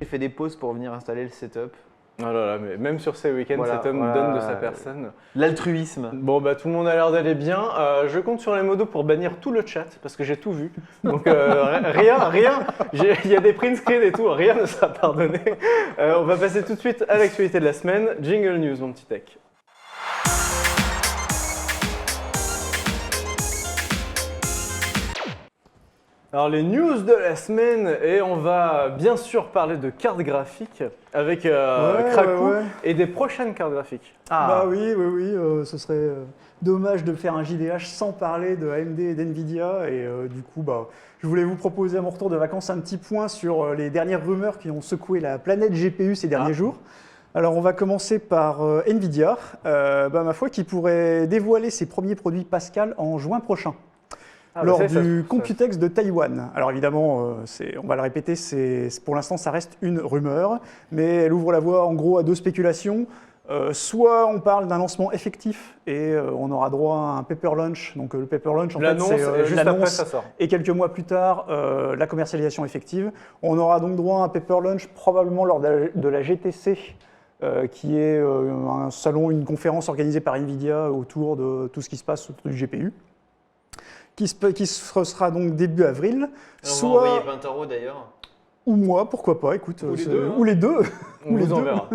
Il fait des pauses pour venir installer le setup. Oh là là, mais même sur ces week-ends, Voilà, cet homme voilà. donne de sa personne. L'altruisme. Bon, bah tout le monde a l'air d'aller bien. Je compte sur les modos pour bannir tout le chat parce que j'ai tout vu. Donc rien. Il y a des print screens et tout, rien ne sera pardonné. On va passer tout de suite à l'actualité de la semaine. Jingle News, mon petit tech. Alors les news de la semaine, et on va bien sûr parler de cartes graphiques avec Krakow et des prochaines cartes graphiques. Bah oui, ce serait dommage de faire un JDH sans parler de AMD et d'NVIDIA. Et du coup, je voulais vous proposer à mon retour de vacances un petit point sur les dernières rumeurs qui ont secoué la planète GPU ces derniers jours. Alors on va commencer par NVIDIA, ma foi, qui pourrait dévoiler ses premiers produits Pascal en juin prochain. Lors du Computex de Taïwan. Alors évidemment, on va le répéter, pour l'instant ça reste une rumeur, mais elle ouvre la voie en gros à deux spéculations. Soit on parle d'un lancement effectif et on aura droit à un paper launch. Donc le paper launch, en fait, c'est l'annonce et quelques mois plus tard, la commercialisation effective. On aura donc droit à un paper launch probablement lors de la GTC, qui est un salon, une conférence organisée par NVIDIA autour de tout ce qui se passe autour du GPU. Qui sera donc début avril. On va envoyer Pintaro d'ailleurs. Ou moi, pourquoi pas, écoute. Ou les deux. On vous en verra.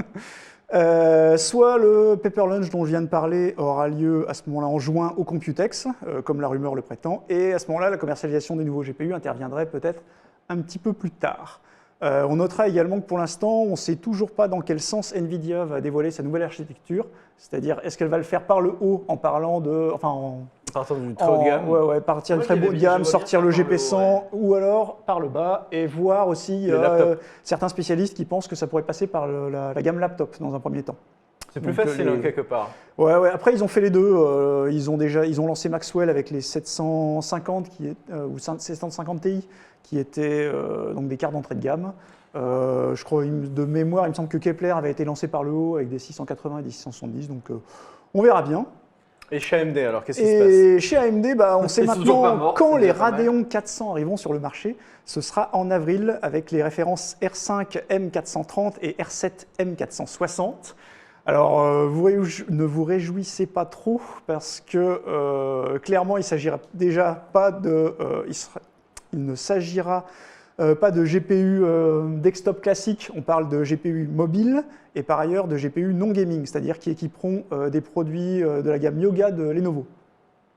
Soit le paper launch dont je viens de parler aura lieu à ce moment-là en juin au Computex, comme la rumeur le prétend, et à ce moment-là, la commercialisation des nouveaux GPU interviendrait peut-être un petit peu plus tard. On notera également que pour l'instant, on ne sait toujours pas dans quel sens NVIDIA va dévoiler sa nouvelle architecture, c'est-à-dire est-ce qu'elle va le faire par le haut en parlant de... Partir du très haut de gamme. Partir du très haut de gamme, sortir le GP100, ou alors par le bas, et voir aussi certains spécialistes qui pensent que ça pourrait passer par la gamme laptop dans un premier temps. C'est plus facile quelque part. Après ils ont fait les deux. Ils ont lancé Maxwell avec les 750 ou 750 Ti qui étaient donc des cartes d'entrée de gamme. Je crois de mémoire, il me semble que Kepler avait été lancé par le haut avec des 680 et des 670. Donc on verra bien. Et chez AMD, alors, qu'est-ce qui se passe? Et chez AMD, on sait maintenant quand les Radeon 400 arriveront sur le marché. Ce sera en avril avec les références R5 M430 et R7 M460. Alors, ne vous réjouissez pas trop parce que clairement, il ne s'agira pas de GPU desktop classique, on parle de GPU mobile et par ailleurs de GPU non gaming, c'est-à-dire qui équiperont des produits de la gamme Yoga de Lenovo.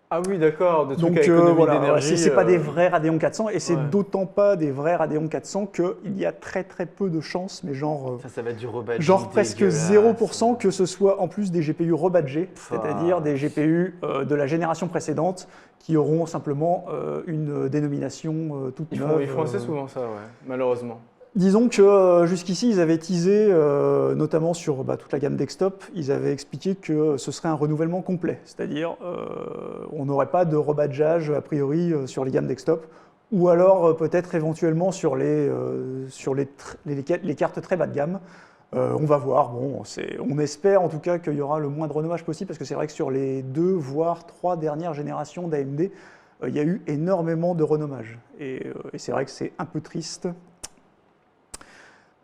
Ah oui, d'accord, de trucs à économie d'énergie. C'est pas des vrais Radeon 400 et c'est d'autant pas des vrais Radeon 400 qu'il y a très peu de chances, mais genre, ça va être du rebadging genre presque 0% que ce soit en plus des GPU rebadgés, c'est-à-dire des GPU de la génération précédente qui auront simplement une dénomination toute neuve. Ils font assez souvent ça, malheureusement. Disons que jusqu'ici, ils avaient teasé, notamment sur toute la gamme desktop, ils avaient expliqué que ce serait un renouvellement complet, c'est-à-dire on n'aurait pas de rebadgeage a priori sur les gammes desktop, ou alors peut-être éventuellement sur les cartes très bas de gamme. On va voir, on espère en tout cas qu'il y aura le moins de renommage possible, parce que c'est vrai que sur les 2 voire 3 dernières générations d'AMD, il y a eu énormément de renommage, et c'est vrai que c'est un peu triste.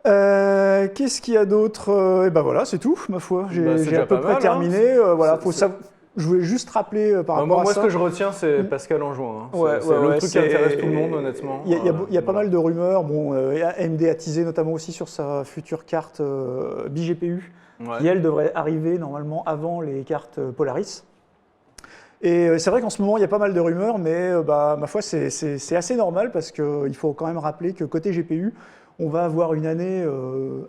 Qu'est-ce qu'il y a d'autre? Et voilà, c'est tout, ma foi. J'ai à peu près terminé. Je voulais juste rappeler par rapport à ça. Moi, ce que je retiens, c'est Pascal en juin. C'est le truc qui intéresse tout le monde, honnêtement. Il y a pas mal de rumeurs. AMD a teasé notamment aussi sur sa future carte BGPU, qui, elle, devrait arriver normalement avant les cartes Polaris. Et c'est vrai qu'en ce moment, il y a pas mal de rumeurs, mais ma foi, c'est assez normal parce qu'il faut quand même rappeler que côté GPU, on va avoir une année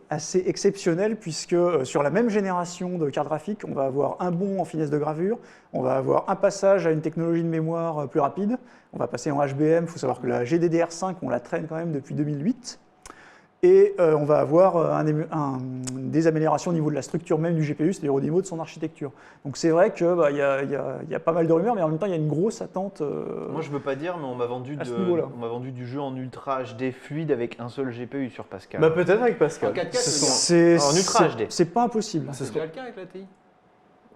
assez exceptionnelle puisque sur la même génération de cartes graphiques, on va avoir un bond en finesse de gravure, on va avoir un passage à une technologie de mémoire plus rapide, on va passer en HBM, il faut savoir que la GDDR5, on la traîne quand même depuis 2008, et on va avoir des améliorations au niveau de la structure même du GPU, c'est-à-dire au niveau de son architecture. Donc c'est vrai qu'il y a pas mal de rumeurs, mais en même temps il y a une grosse attente. Moi je veux pas dire, mais on m'a vendu du jeu en Ultra HD fluide avec un seul GPU sur Pascal. Peut-être avec Pascal. En 4K, en Ultra HD. C'est pas impossible. C'est déjà le cas avec la TI.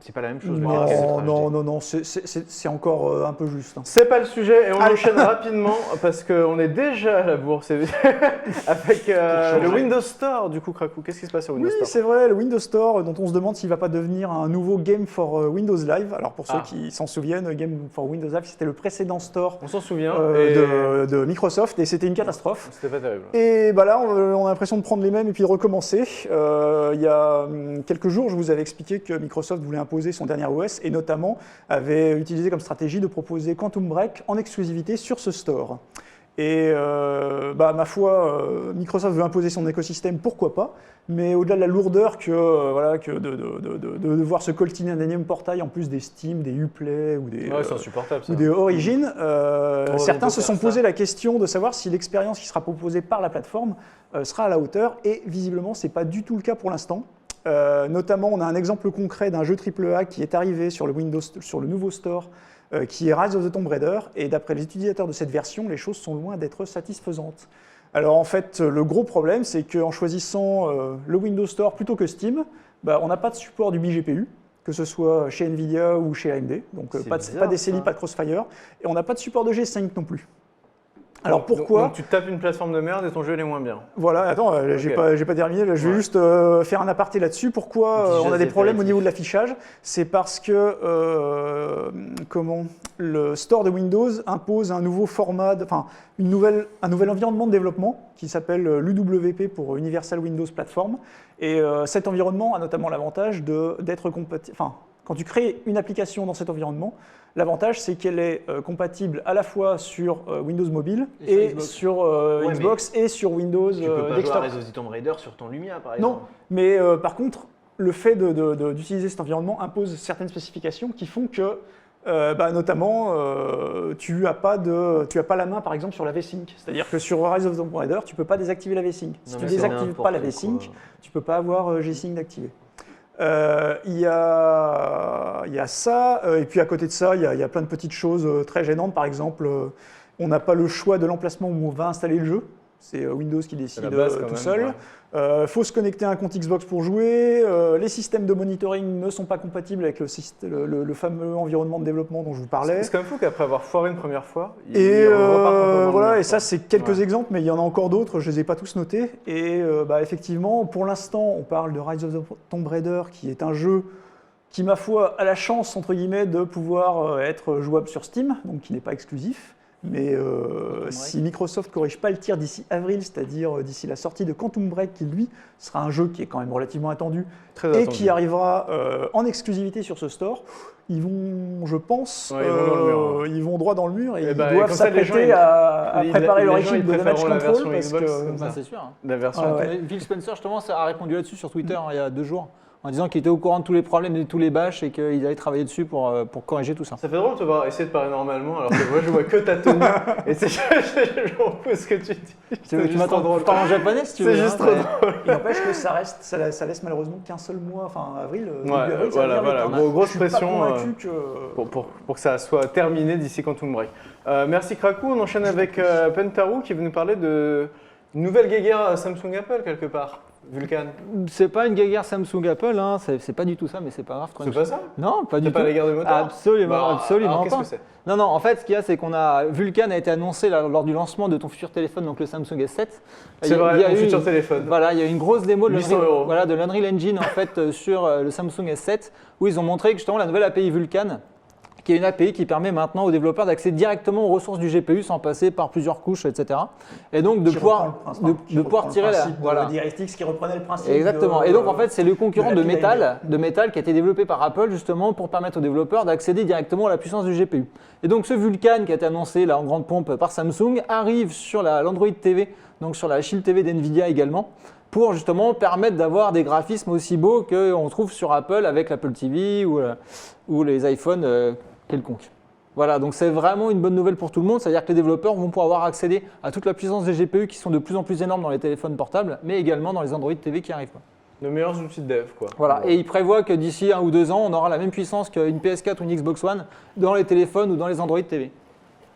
C'est pas la même chose. Non, c'est encore un peu juste. Hein. C'est pas le sujet et on enchaîne rapidement parce qu'on est déjà à la bourse avec le Windows Store. Du coup, Krakou, qu'est-ce qui se passe sur Windows Store? Oui, c'est vrai, le Windows Store dont on se demande s'il va pas devenir un nouveau Game for Windows Live. Alors pour ceux qui s'en souviennent, Game for Windows Live, c'était le précédent store on s'en souvient, de Microsoft et c'était une catastrophe. C'était pas terrible. Et bah là, on a l'impression de prendre les mêmes et puis de recommencer. Il y a quelques jours, je vous avais expliqué que Microsoft voulait imposer son dernier OS et notamment avait utilisé comme stratégie de proposer Quantum Break en exclusivité sur ce store. Et ma foi, Microsoft veut imposer son écosystème, pourquoi pas, mais au-delà de la lourdeur que de devoir se coltiner un énième portail en plus des Steam, des Uplay ou des Origin, certains se sont posé la question de savoir si l'expérience qui sera proposée par la plateforme sera à la hauteur et visiblement ce n'est pas du tout le cas pour l'instant. Notamment, on a un exemple concret d'un jeu AAA qui est arrivé sur le nouveau store, qui est Rise of the Tomb Raider, et d'après les utilisateurs de cette version, les choses sont loin d'être satisfaisantes. Alors en fait, le gros problème, c'est qu'en choisissant le Windows Store plutôt que Steam, on n'a pas de support du BGPU, que ce soit chez Nvidia ou chez AMD, donc pas d'SLI, pas de Crossfire, et on n'a pas de support de G5 non plus. Alors pourquoi donc tu tapes une plateforme de merde et ton jeu il est moins bien. Voilà, attends, j'ai pas terminé, là, je vais juste faire un aparté là-dessus. Pourquoi on a des problèmes au niveau de l'affichage? C'est parce que le store de Windows impose un nouveau format, un nouvel environnement de développement qui s'appelle l'UWP pour Universal Windows Platform. Et cet environnement a notamment l'avantage d'être compatible. Quand tu crées une application dans cet environnement, l'avantage c'est qu'elle est compatible à la fois sur Windows Mobile et sur Xbox et sur Windows Desktop. Tu peux pas Desktop. jouer à Rise of the Tomb Raider sur ton Lumia par exemple. Non, mais par contre, le fait d'utiliser cet environnement impose certaines spécifications qui font que notamment, tu n'as pas la main par exemple sur la V-Sync. C'est-à-dire que sur Rise of the Tomb Raider, tu ne peux pas désactiver la V-Sync. Si tu ne désactives pas la V-Sync, tu ne peux pas avoir G-Sync d'activé. Il y a ça, et puis à côté de ça, il y a plein de petites choses très gênantes. Par exemple, on n'a pas le choix de l'emplacement où on va installer le jeu. C'est Windows qui décide tout seul. Faut se connecter à un compte Xbox pour jouer. Les systèmes de monitoring ne sont pas compatibles avec le fameux environnement de développement dont je vous parlais. C'est quand même fou qu'après avoir foiré une première fois, voilà, et ça c'est quelques exemples, mais il y en a encore d'autres, je ne les ai pas tous notés. Et effectivement, pour l'instant, on parle de Rise of the Tomb Raider, qui est un jeu qui, ma foi, a la chance, entre guillemets, de pouvoir être jouable sur Steam, donc qui n'est pas exclusif. Mais si Microsoft ne corrige pas le tir d'ici avril, c'est-à-dire d'ici la sortie de Quantum Break, qui lui sera un jeu qui est quand même relativement attendu qui arrivera en exclusivité sur ce store, ils vont, je pense, ils vont droit dans le mur et ils doivent s'apprêter à préparer leur équipe de damage control. Parce que c'est sûr. Hein. La version Phil Spencer, justement, a répondu là-dessus sur Twitter il y a 2 jours. En disant qu'il était au courant de tous les problèmes et de tous les bâches et qu'il allait travailler dessus pour corriger tout ça. Ça fait drôle de te voir essayer de parler normalement alors que moi je vois que ta tenue et c'est j'en fous ce que tu dis. Tu m'attends drôle. Tu parles en japonais si tu veux. C'est juste trop drôle. Il n'empêche que ça laisse malheureusement qu'un seul mois, avril. Ouais, voilà. Grosse pression pour que ça soit terminé d'ici Quantum Break. Merci Krakou, on enchaîne avec Pentaru qui veut nous parler de nouvelle guéguerre Samsung Apple quelque part. Vulkan. C'est pas une guéguerre Samsung Apple, hein. C'est pas du tout ça, mais c'est pas grave. C'est pas ça? Non, pas du tout. C'est pas la guerre de moteur? Absolument alors, pas. Qu'est-ce que c'est? Non, en fait, ce qu'il y a, c'est Vulkan a été annoncé lors du lancement de ton futur téléphone, donc le Samsung S7. C'est vrai, mon futur téléphone. Voilà, il y a eu une grosse démo de l'Unreal Engine en fait sur le Samsung S7, où ils ont montré que justement la nouvelle API Vulkan, qui est une API qui permet maintenant aux développeurs d'accéder directement aux ressources du GPU sans passer par plusieurs couches, etc. Et donc de pouvoir tirer la DirectX qui reprenait le principe. Exactement. Et donc en fait c'est le concurrent de Metal qui a été développé par Apple justement pour permettre aux développeurs d'accéder directement à la puissance du GPU. Et donc ce Vulkan qui a été annoncé là en grande pompe par Samsung arrive sur l'Android TV, donc sur la Shield TV d'Nvidia également, pour justement permettre d'avoir des graphismes aussi beaux qu'on trouve sur Apple avec l'Apple TV ou les iPhones quelconques. Voilà, donc c'est vraiment une bonne nouvelle pour tout le monde, c'est-à-dire que les développeurs vont pouvoir accéder à toute la puissance des GPU qui sont de plus en plus énormes dans les téléphones portables, mais également dans les Android TV qui arrivent. De meilleurs outils de dev, quoi. Voilà, et ils prévoient que d'ici 1 ou 2 ans, on aura la même puissance qu'une PS4 ou une Xbox One dans les téléphones ou dans les Android TV.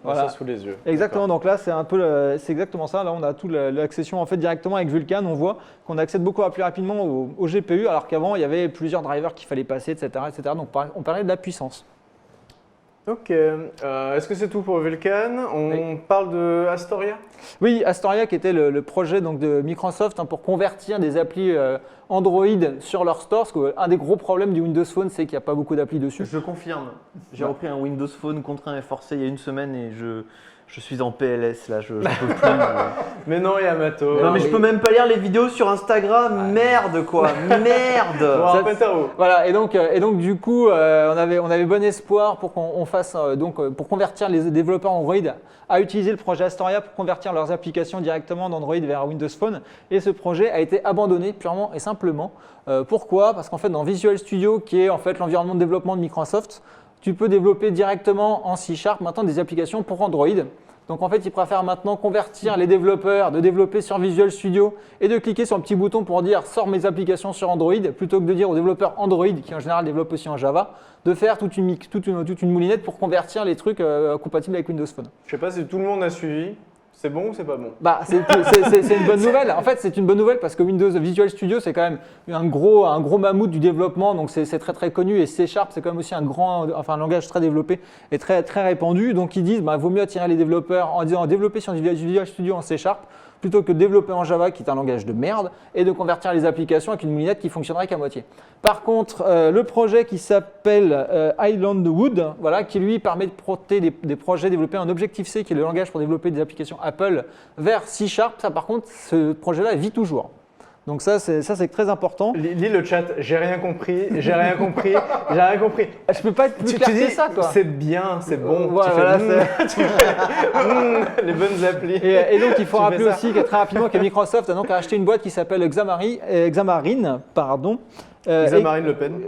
On a Voilà. ça sous les yeux. Exactement, donc là c'est un peu c'est exactement ça. Là on a toute l'accession en fait directement avec Vulkan. On voit qu'on accède beaucoup plus rapidement au GPU alors qu'avant il y avait plusieurs drivers qu'il fallait passer, etc. etc. Donc on parlait de la puissance. Ok, est-ce que c'est tout pour Vulkan? On parle de Astoria? Oui, Astoria qui était le projet donc, de Microsoft pour convertir des applis Android sur leur store. Parce qu'un des gros problèmes du Windows Phone, c'est qu'il n'y a pas beaucoup d'applis dessus. Je confirme. J'ai repris un Windows Phone contraint et forcé il y a une semaine et je suis en PLS là, je peux plus. Mais non, Yamato. Non mais je peux même pas lire les vidéos sur Instagram, merde quoi, merde. Bon, Pentaro. Voilà, et donc du coup, on avait bon espoir pour qu'on fasse pour convertir les développeurs Android à utiliser le projet Astoria pour convertir leurs applications directement d'Android vers Windows Phone. Et ce projet a été abandonné purement et simplement. Pourquoi? Parce qu'en fait, dans Visual Studio, qui est en fait l'environnement de développement de Microsoft, tu peux développer directement en C# maintenant des applications pour Android. Donc en fait, ils préfèrent maintenant convertir les développeurs, de développer sur Visual Studio et de cliquer sur un petit bouton pour dire « sors mes applications sur Android » plutôt que de dire aux développeurs Android, qui en général développent aussi en Java, de faire toute une moulinette pour convertir les trucs compatibles avec Windows Phone. Je sais pas si tout le monde a suivi. C'est bon ou c'est pas bon? Bah, c'est une bonne nouvelle. En fait, c'est une bonne nouvelle parce que Windows Visual Studio, c'est quand même un gros mammouth du développement, donc c'est très très connu. Et C#, c'est quand même aussi un langage très développé et très très répandu. Donc ils disent, vaut mieux attirer les développeurs en disant développer sur du Visual Studio en C# plutôt que de développer en Java, qui est un langage de merde, et de convertir les applications avec une moulinette qui fonctionnerait qu'à moitié. Par contre, le projet qui s'appelle Islandwood, voilà, qui lui permet de porter des projets développés en Objective-C, qui est le langage pour développer des applications Apple, vers C#, ça par contre, ce projet-là vit toujours. Donc ça c'est très important. Lis le chat, j'ai rien compris, j'ai rien compris, j'ai rien compris. Je peux pas être plus clair que ça, quoi. C'est bien, c'est bon. Voilà, les bonnes applis. Et donc il faut rappeler aussi que très rapidement que Microsoft a donc acheté une boîte qui s'appelle Xamarin, pardon. Xamarin Le Pen.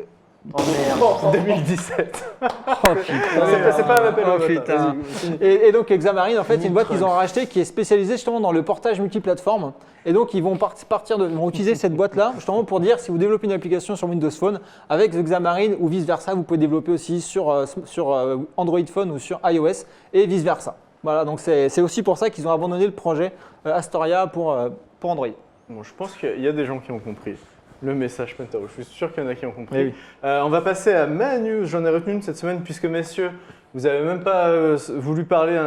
Oh merde. 2017. Oh putain. C'est pas un appel au vote. Putain. Et donc Xamarin, en fait, c'est une boîte qu'ils ont rachetée qui est spécialisée justement dans le portage multiplateforme. Et donc ils vont vont utiliser cette boîte-là justement pour dire si vous développez une application sur Windows Phone avec Xamarin ou vice versa, vous pouvez développer aussi sur Android Phone ou sur iOS et vice versa. Voilà, donc c'est aussi pour ça qu'ils ont abandonné le projet Astoria pour Android. Bon, je pense qu'il y a des gens qui ont compris le message Pentaro. Je suis sûr qu'il y en a qui ont compris. Eh oui. On va passer à ma news. J'en ai retenu une cette semaine puisque, messieurs, vous n'avez même pas voulu parler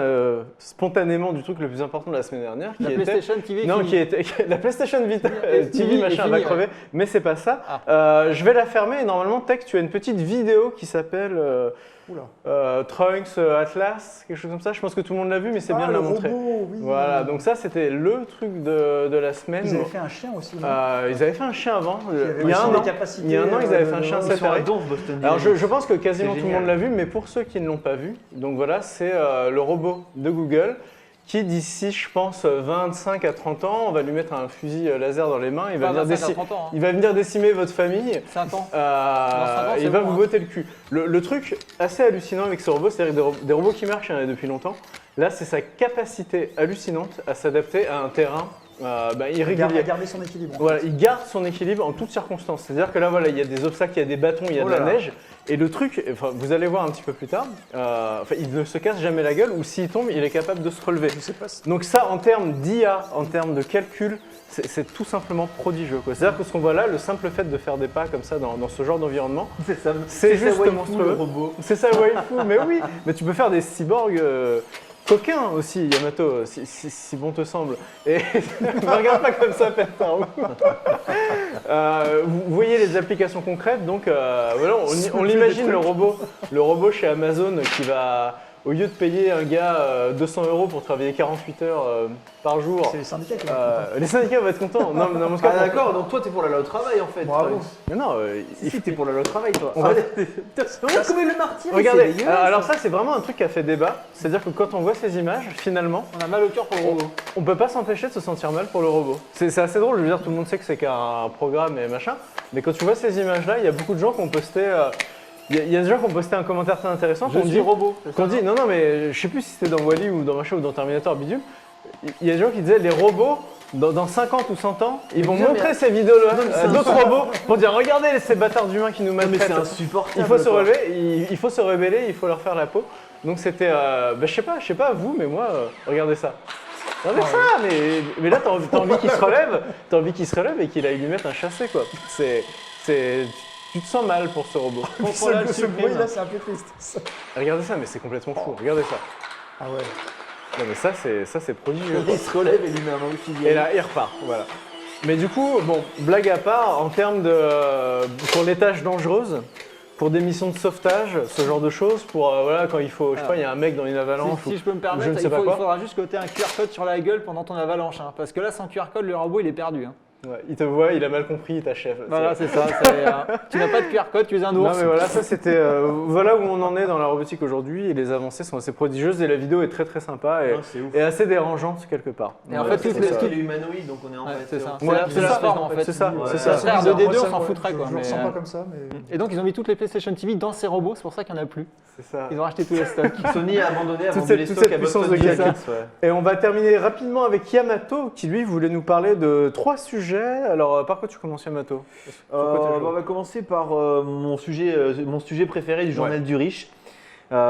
spontanément du truc le plus important de la semaine dernière. La PlayStation TV. Non, qui était la PlayStation Vita TV, machin, va crever. Mais c'est pas ça. Je vais la fermer et normalement, Tech, tu as une petite vidéo qui s'appelle Trunks Atlas, quelque chose comme ça. Je pense que tout le monde l'a vu, mais c'est bien de la montrer. Robot, oui. Voilà, donc ça, c'était le truc de la semaine. Ils avaient fait un chien aussi. non Ils avaient fait un chien avant. Il y a un an, ils avaient fait un chien Ils sont à séparé. Donf, Boston Alors Dynamics. je pense que quasiment C'est tout le monde l'a vu, mais pour ceux qui ne l'ont pas vu, donc voilà, c'est le robot de Google qui d'ici, je pense, 25 à 30 ans, on va lui mettre un fusil laser dans les mains, il va, il va venir décimer votre famille, 5 ans. il va vous botter le cul. Le truc assez hallucinant avec ce robot, c'est-à-dire des robots qui marchent, il y en a depuis longtemps, là c'est sa capacité hallucinante à s'adapter à un terrain irrégulier. Garder son équilibre. Voilà, il garde son équilibre en toutes circonstances. C'est-à-dire que là, voilà, il y a des obstacles, il y a des bâtons, il y a de la neige. Et le truc, enfin, vous allez voir un petit peu plus tard, il ne se casse jamais la gueule ou s'il tombe, il est capable de se relever. Donc ça, en termes d'IA, en termes de calcul, c'est tout simplement prodigieux. C'est-à-dire que ce qu'on voit là, le simple fait de faire des pas comme ça dans ce genre d'environnement, c'est juste monstrueux. C'est ça, waifu, mais oui. Mais tu peux faire des cyborgs coquins aussi, Yamato, si bon te semble. Et ne regarde pas comme ça, Pentaro. Vous voyez les applications concrètes, donc voilà, on imagine le robot chez Amazon qui va, au lieu de payer un gars 200 € pour travailler 48 heures par jour. C'est les syndicats qui vont les syndicats vont être contents. Non, d'accord, donc toi t'es pour la loi au travail en fait. Bravo. Mais non, Si t'es pour la loi au travail toi. On va- Regarde comme il le martyr. Regardez, alors ça c'est vraiment un truc qui a fait débat. C'est-à-dire que quand on voit ces images, finalement, On a mal au cœur pour le robot. on peut pas s'empêcher de se sentir mal pour le robot. C'est assez drôle, je veux dire, tout le monde sait que c'est qu'un programme et machin. Mais quand tu vois ces images-là, il y a beaucoup de gens qui ont posté. Il y a des gens qui ont posté un commentaire très intéressant. Je suis robot. Qu'on dit, non, mais je sais plus si c'était dans Wall-E ou dans Machin ou dans Terminator bidule. Il y a des gens qui disaient les robots, dans 50 ou 100 ans, ils vont montrer ces vidéos-là à d'autres robots pour dire regardez ces bâtards d'humains qui nous Mais maltraitent. c'est insupportable. Il faut se relever, il faut se rebeller, il faut leur faire la peau. Donc c'était, je sais pas vous, mais moi, regardez ça. Regardez ça, mais là t'as envie qu'il se relève, et qu'il aille lui mettre un chassé quoi. Tu te sens mal pour ce robot. Ce bruit là, c'est un peu triste. Regardez ça, mais c'est complètement fou. Regardez ça. Ah ouais. Non mais ça c'est prodigieux. Il se relève et lui met un wifi. Et là il repart, voilà. Mais du coup, bon, blague à part, en termes de pour les tâches dangereuses. Pour des missions de sauvetage, ce genre de choses, pour voilà, quand il faut, je sais pas, il y a un mec dans une avalanche. Si je peux me je permettre, ne sais pas il quoi. faudra juste que tu aies un QR code sur la gueule pendant ton avalanche. Hein, parce que là, sans QR code, le robot, il est perdu. Hein. Ouais, il te voit, il a mal compris, il t'achève. Voilà, c'est ça. Tu n'as pas de QR code, tu es un Non ours. mais voilà, ça c'était voilà où on en est dans la robotique aujourd'hui et les avancées sont assez prodigieuses et la vidéo est très très sympa c'est ouf. et assez dérangeante quelque part. Et en fait, c'est toutes parce les- qu'il est humanoïde, donc on est en Ouais, fait. c'est ça. Ouais, C'est la c'est forme en fait. c'est ça, Ouais. c'est Ça ça. sert bizarre. de D2, Moi, on ça, s'en ouais, foutrait quoi. Je le mais, ressens pas comme ça, mais. Et donc, ils ont mis toutes les PlayStation TV dans ces robots, c'est pour ça qu'il n'y en a plus. C'est ça. Ils ont racheté tous les stocks. Sony a abandonné, a Toute vendu cette- les toute stocks cette à puissance Boston de guerre. Dynamics, ouais. Et on va terminer rapidement avec Yamato qui lui voulait nous parler de 3 sujets. Alors par quoi tu commences Yamato? Sur quoi t'es chaud On va commencer par mon sujet préféré du journal Ouais. du riche.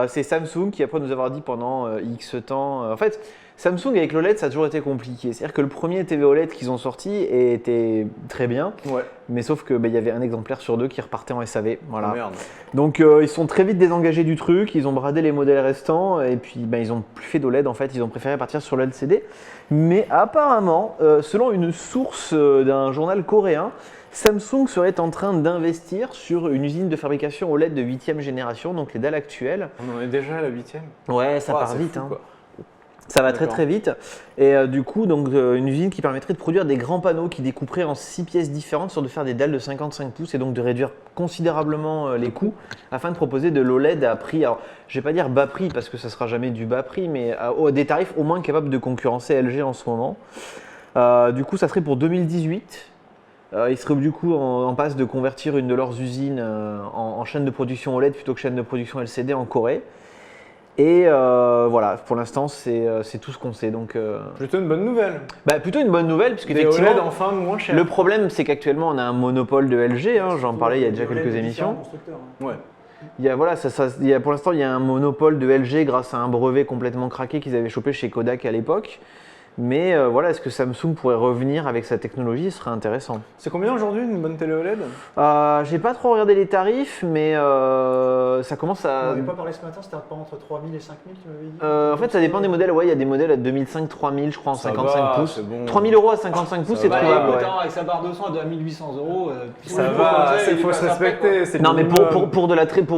C'est Samsung qui, après nous avoir dit pendant X temps. En fait, Samsung avec l'OLED, ça a toujours été compliqué. C'est-à-dire que le premier TV OLED qu'ils ont sorti était très bien, Ouais. mais sauf que il y avait un exemplaire sur 2 qui repartait en SAV. Voilà. Oh, merde. Donc ils sont très vite désengagés du truc, ils ont bradé les modèles restants et puis ils ont plus fait d'OLED en fait, ils ont préféré partir sur l'LCD. Mais apparemment, selon une source d'un journal coréen, Samsung serait en train d'investir sur une usine de fabrication OLED de 8e génération, donc les dalles actuelles. On en est déjà à la 8e. Ouais, ça part c'est vite. fou, Hein. quoi. Ça va très D'accord. très vite. Et du coup, donc, une usine qui permettrait de produire des grands panneaux qui découperaient en 6 pièces différentes sur de faire des dalles de 55 pouces et donc de réduire considérablement les coûts afin de proposer de l'OLED à prix, alors je vais pas dire bas prix parce que ça sera jamais du bas prix, mais à des tarifs au moins capables de concurrencer LG en ce moment. Du coup, ça serait pour 2018. Ils seraient du coup en passe de convertir une de leurs usines en chaîne de production OLED plutôt que chaîne de production LCD en Corée. Et voilà, pour l'instant, c'est tout ce qu'on sait. Donc, Plutôt une bonne nouvelle. plutôt une bonne nouvelle, puisque Des effectivement, OLED enfin moins cher. le problème, c'est qu'actuellement, on a un monopole de LG. Hein, j'en parlais il y a déjà quelques émissions. Ouais. Il y a, voilà, pour l'instant, il y a un monopole de LG grâce à un brevet complètement craqué qu'ils avaient chopé chez Kodak à l'époque. Mais voilà, est-ce que Samsung pourrait revenir avec sa technologie? Ce serait intéressant. C'est combien aujourd'hui une bonne télé OLED? J'ai pas trop regardé les tarifs, mais ça commence On à. n'avait pas parlé ce matin, c'était pas entre 3000 et 5000, tu m'avais dit. En fait, ça dépend des modèles. Ouais, il y a des modèles à 2005, 3000, je crois, en Ça 55 va, pouces. c'est bon. 3000 € à 55 pouces, Ça c'est va, trouvable. Écoute, Ouais. hein, avec sa barre de son, elle doit à 1800 €. Ça va, il faut se respecter. c'est Non, le mais minimum.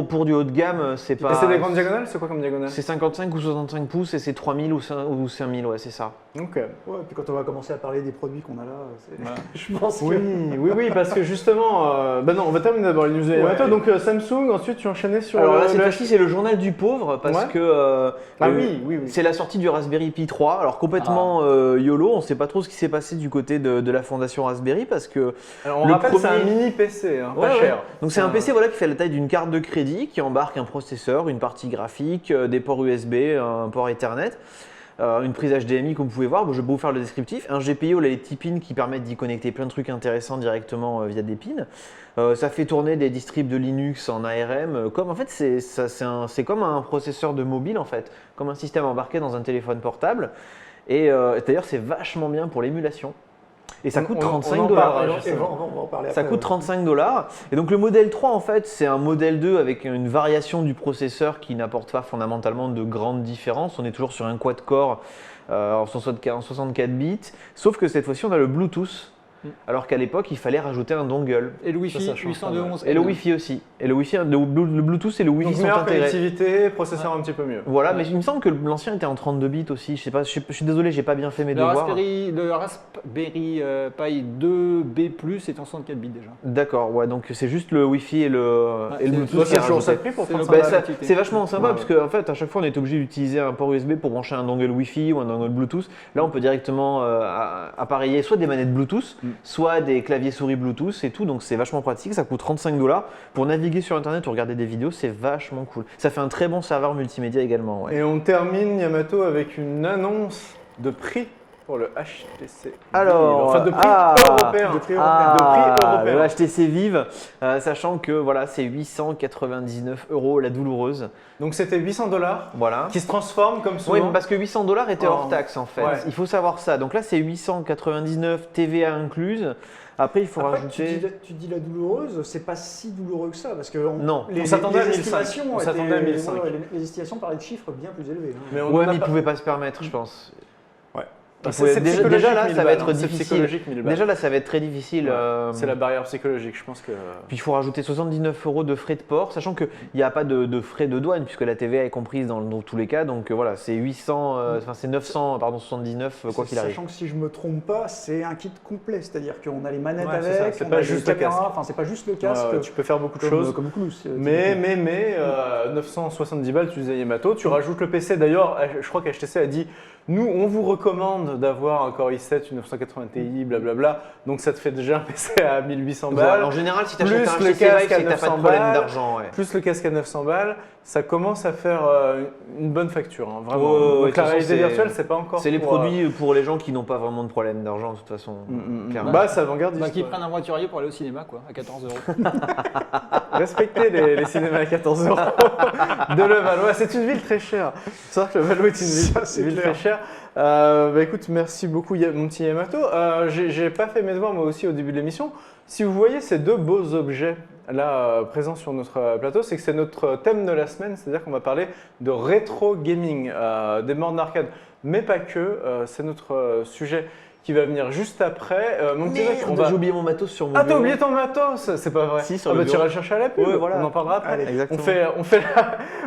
pour du haut de gamme, c'est Et pas. c'est des grandes diagonales? C'est quoi comme diagonale? C'est 55 ou 65 pouces et c'est 3000 ou 5000, ouais, c'est ça. Ok. Ouais, puis quand on va commencer à parler des produits qu'on a là, je pense Oui, que. oui, parce que justement, non, on va terminer d'abord les news de Yamato. Ouais. Donc Samsung, ensuite tu enchaînais sur Alors là, le cette fois-ci, c'est le journal du pauvre parce Ouais. que. Ah oui. C'est la sortie du Raspberry Pi 3. Alors complètement YOLO, on ne sait pas trop ce qui s'est passé du côté de la fondation Raspberry parce que. Alors on le rappelle, c'est un premier- mini PC, hein, Ouais, pas ouais. cher. Donc c'est un PC voilà, qui fait la taille d'une carte de crédit, qui embarque un processeur, une partie graphique, des ports USB, un port Ethernet, une prise HDMI comme vous pouvez voir. Bon, je vais vous faire le descriptif. Un GPIO, là, les petits pins qui permettent d'y connecter plein de trucs intéressants directement via des pins. Ça fait tourner des distribs de Linux en ARM. Comme en fait, c'est comme un processeur de mobile en fait, comme un système embarqué dans un téléphone portable. Et d'ailleurs, c'est vachement bien pour l'émulation. Et ça coûte On en 35 $. parlera, Et justement. on va en parler Ça après, coûte 35 $. Et donc le modèle 3, en fait, c'est un modèle 2 avec une variation du processeur qui n'apporte pas fondamentalement de grandes différences. On est toujours sur un quad-core en 64 bits, sauf que cette fois-ci, on a le Bluetooth. Alors qu'à l'époque, il fallait rajouter un dongle. Et le Wi-Fi Ça change pas mal. 802.11. Et le Wi-Fi aussi. Et le Wi-Fi, le Bluetooth et le Wi-Fi Donc sont meilleure intégrés. connectivité, processeur un petit peu mieux. Voilà, mais il me semble que l'ancien était en 32 bits aussi. Je sais pas, je suis désolé, j'ai pas bien fait mes Le devoirs. Raspberry Pi 2B+, est en 64 bits déjà. D'accord, ouais, donc c'est juste le Wi-Fi et le c'est- Bluetooth. Toi, qui c'est est toujours ça rajouté. de prix pour C'est prendre le ça Bah, la ça- gratuité. c'est vachement sympa Ouais. parce qu'en fait, à chaque fois, on est obligé d'utiliser un port USB pour brancher un dongle Wi-Fi ou un dongle Bluetooth. Là, on peut directement appareiller soit des manettes Bluetooth, soit des claviers souris Bluetooth et tout. Donc, c'est vachement pratique. Ça coûte 35 $. Pour naviguer sur Internet ou regarder des vidéos, c'est vachement cool. Ça fait un très bon serveur multimédia également. Ouais. Et on termine Yamato avec une annonce de prix pour le HTC. Alors, enfin, de prix européen. de prix européen. le HTC Vive, sachant que voilà, c'est 899 € la douloureuse. Donc c'était 800$, Voilà. qui se transforme comme souvent. Oui, mais parce que 800$ était hors Oh. taxe en fait. Ouais. Il faut savoir ça. Donc là, c'est 899 TVA incluse. Après, il faut Après, rajouter. tu dis la douloureuse, c'est pas si douloureux que ça, parce que Non. On s'attendait à 1005. estimations On s'attendait à 1005. les estimations parlaient de chiffres bien plus élevés. hein. Mais on Ouais, en a mais ils pas- pouvaient pas se permettre, je pense. Ah, Il pouvait- déjà, psychologique, là, 1000 ça va balles, être hein. C'est difficile. psychologique, 1000 balles. Déjà là, ça va être très difficile. C'est la barrière psychologique, je pense que. Puis il faut rajouter 79 € de frais de port, sachant qu'il n'y a pas de frais de douane, puisque la TVA est comprise dans tous les cas. Donc voilà, c'est 979, quoi qu'il arrive. Sachant que si je me trompe pas, c'est un kit complet, c'est-à-dire qu'on a les manettes Ouais, c'est ça, avec, c'est on pas a juste les le caméras, casque. enfin c'est pas juste le casque. Tu peux faire beaucoup de comme, choses. comme beaucoup nous. Mais 970 balles, tu disais Yamato. Tu rajoutes le PC. D'ailleurs, je crois qu'HTC a dit nous, on vous recommande d'avoir un Core i7, une 980 Ti, blablabla. Donc ça te fait déjà un PC à 1800 balles. Voilà, en général, si tu achètes Plus un le HTC casque Vive, à c'est que tu n'as pas 900 de problème balles. d'argent. Ouais. Plus le casque à 900 balles, ça commence à faire une bonne facture, hein, vraiment. Ouais, ouais, Donc de la toute façon, réalité c'est- virtuelle, c'est pas encore. C'est les pour, produits pour les gens qui n'ont pas vraiment de problème d'argent, de toute façon. Clairement. Bah, c'est avant-gardiste. Bah, qui ouais. prennent un voiturier pour aller au cinéma, quoi, à 14 €. Respectez les cinémas à 14 € de Levallois. C'est une ville très chère. C'est vrai que Levallois est une ville, Ça, c'est une ville clair. très chère. Bah écoute, merci beaucoup mon petit Yamato. J'ai pas fait mes devoirs moi aussi au début de l'émission. Si vous voyez ces deux beaux objets là présents sur notre plateau, c'est que c'est notre thème de la semaine, c'est-à-dire qu'on va parler de rétro gaming, des bornes d'arcade, mais pas que. C'est notre sujet qui va venir juste après. Mon petit Zach, Merde, j'ai oublié mon matos sur mon Ah, t'as bureau. oublié ton matos? C'est pas vrai. Si, sur Ah le bah, tu bureau. iras le chercher à la pub. Ouais, voilà. On en parlera après. Allez, Exactement.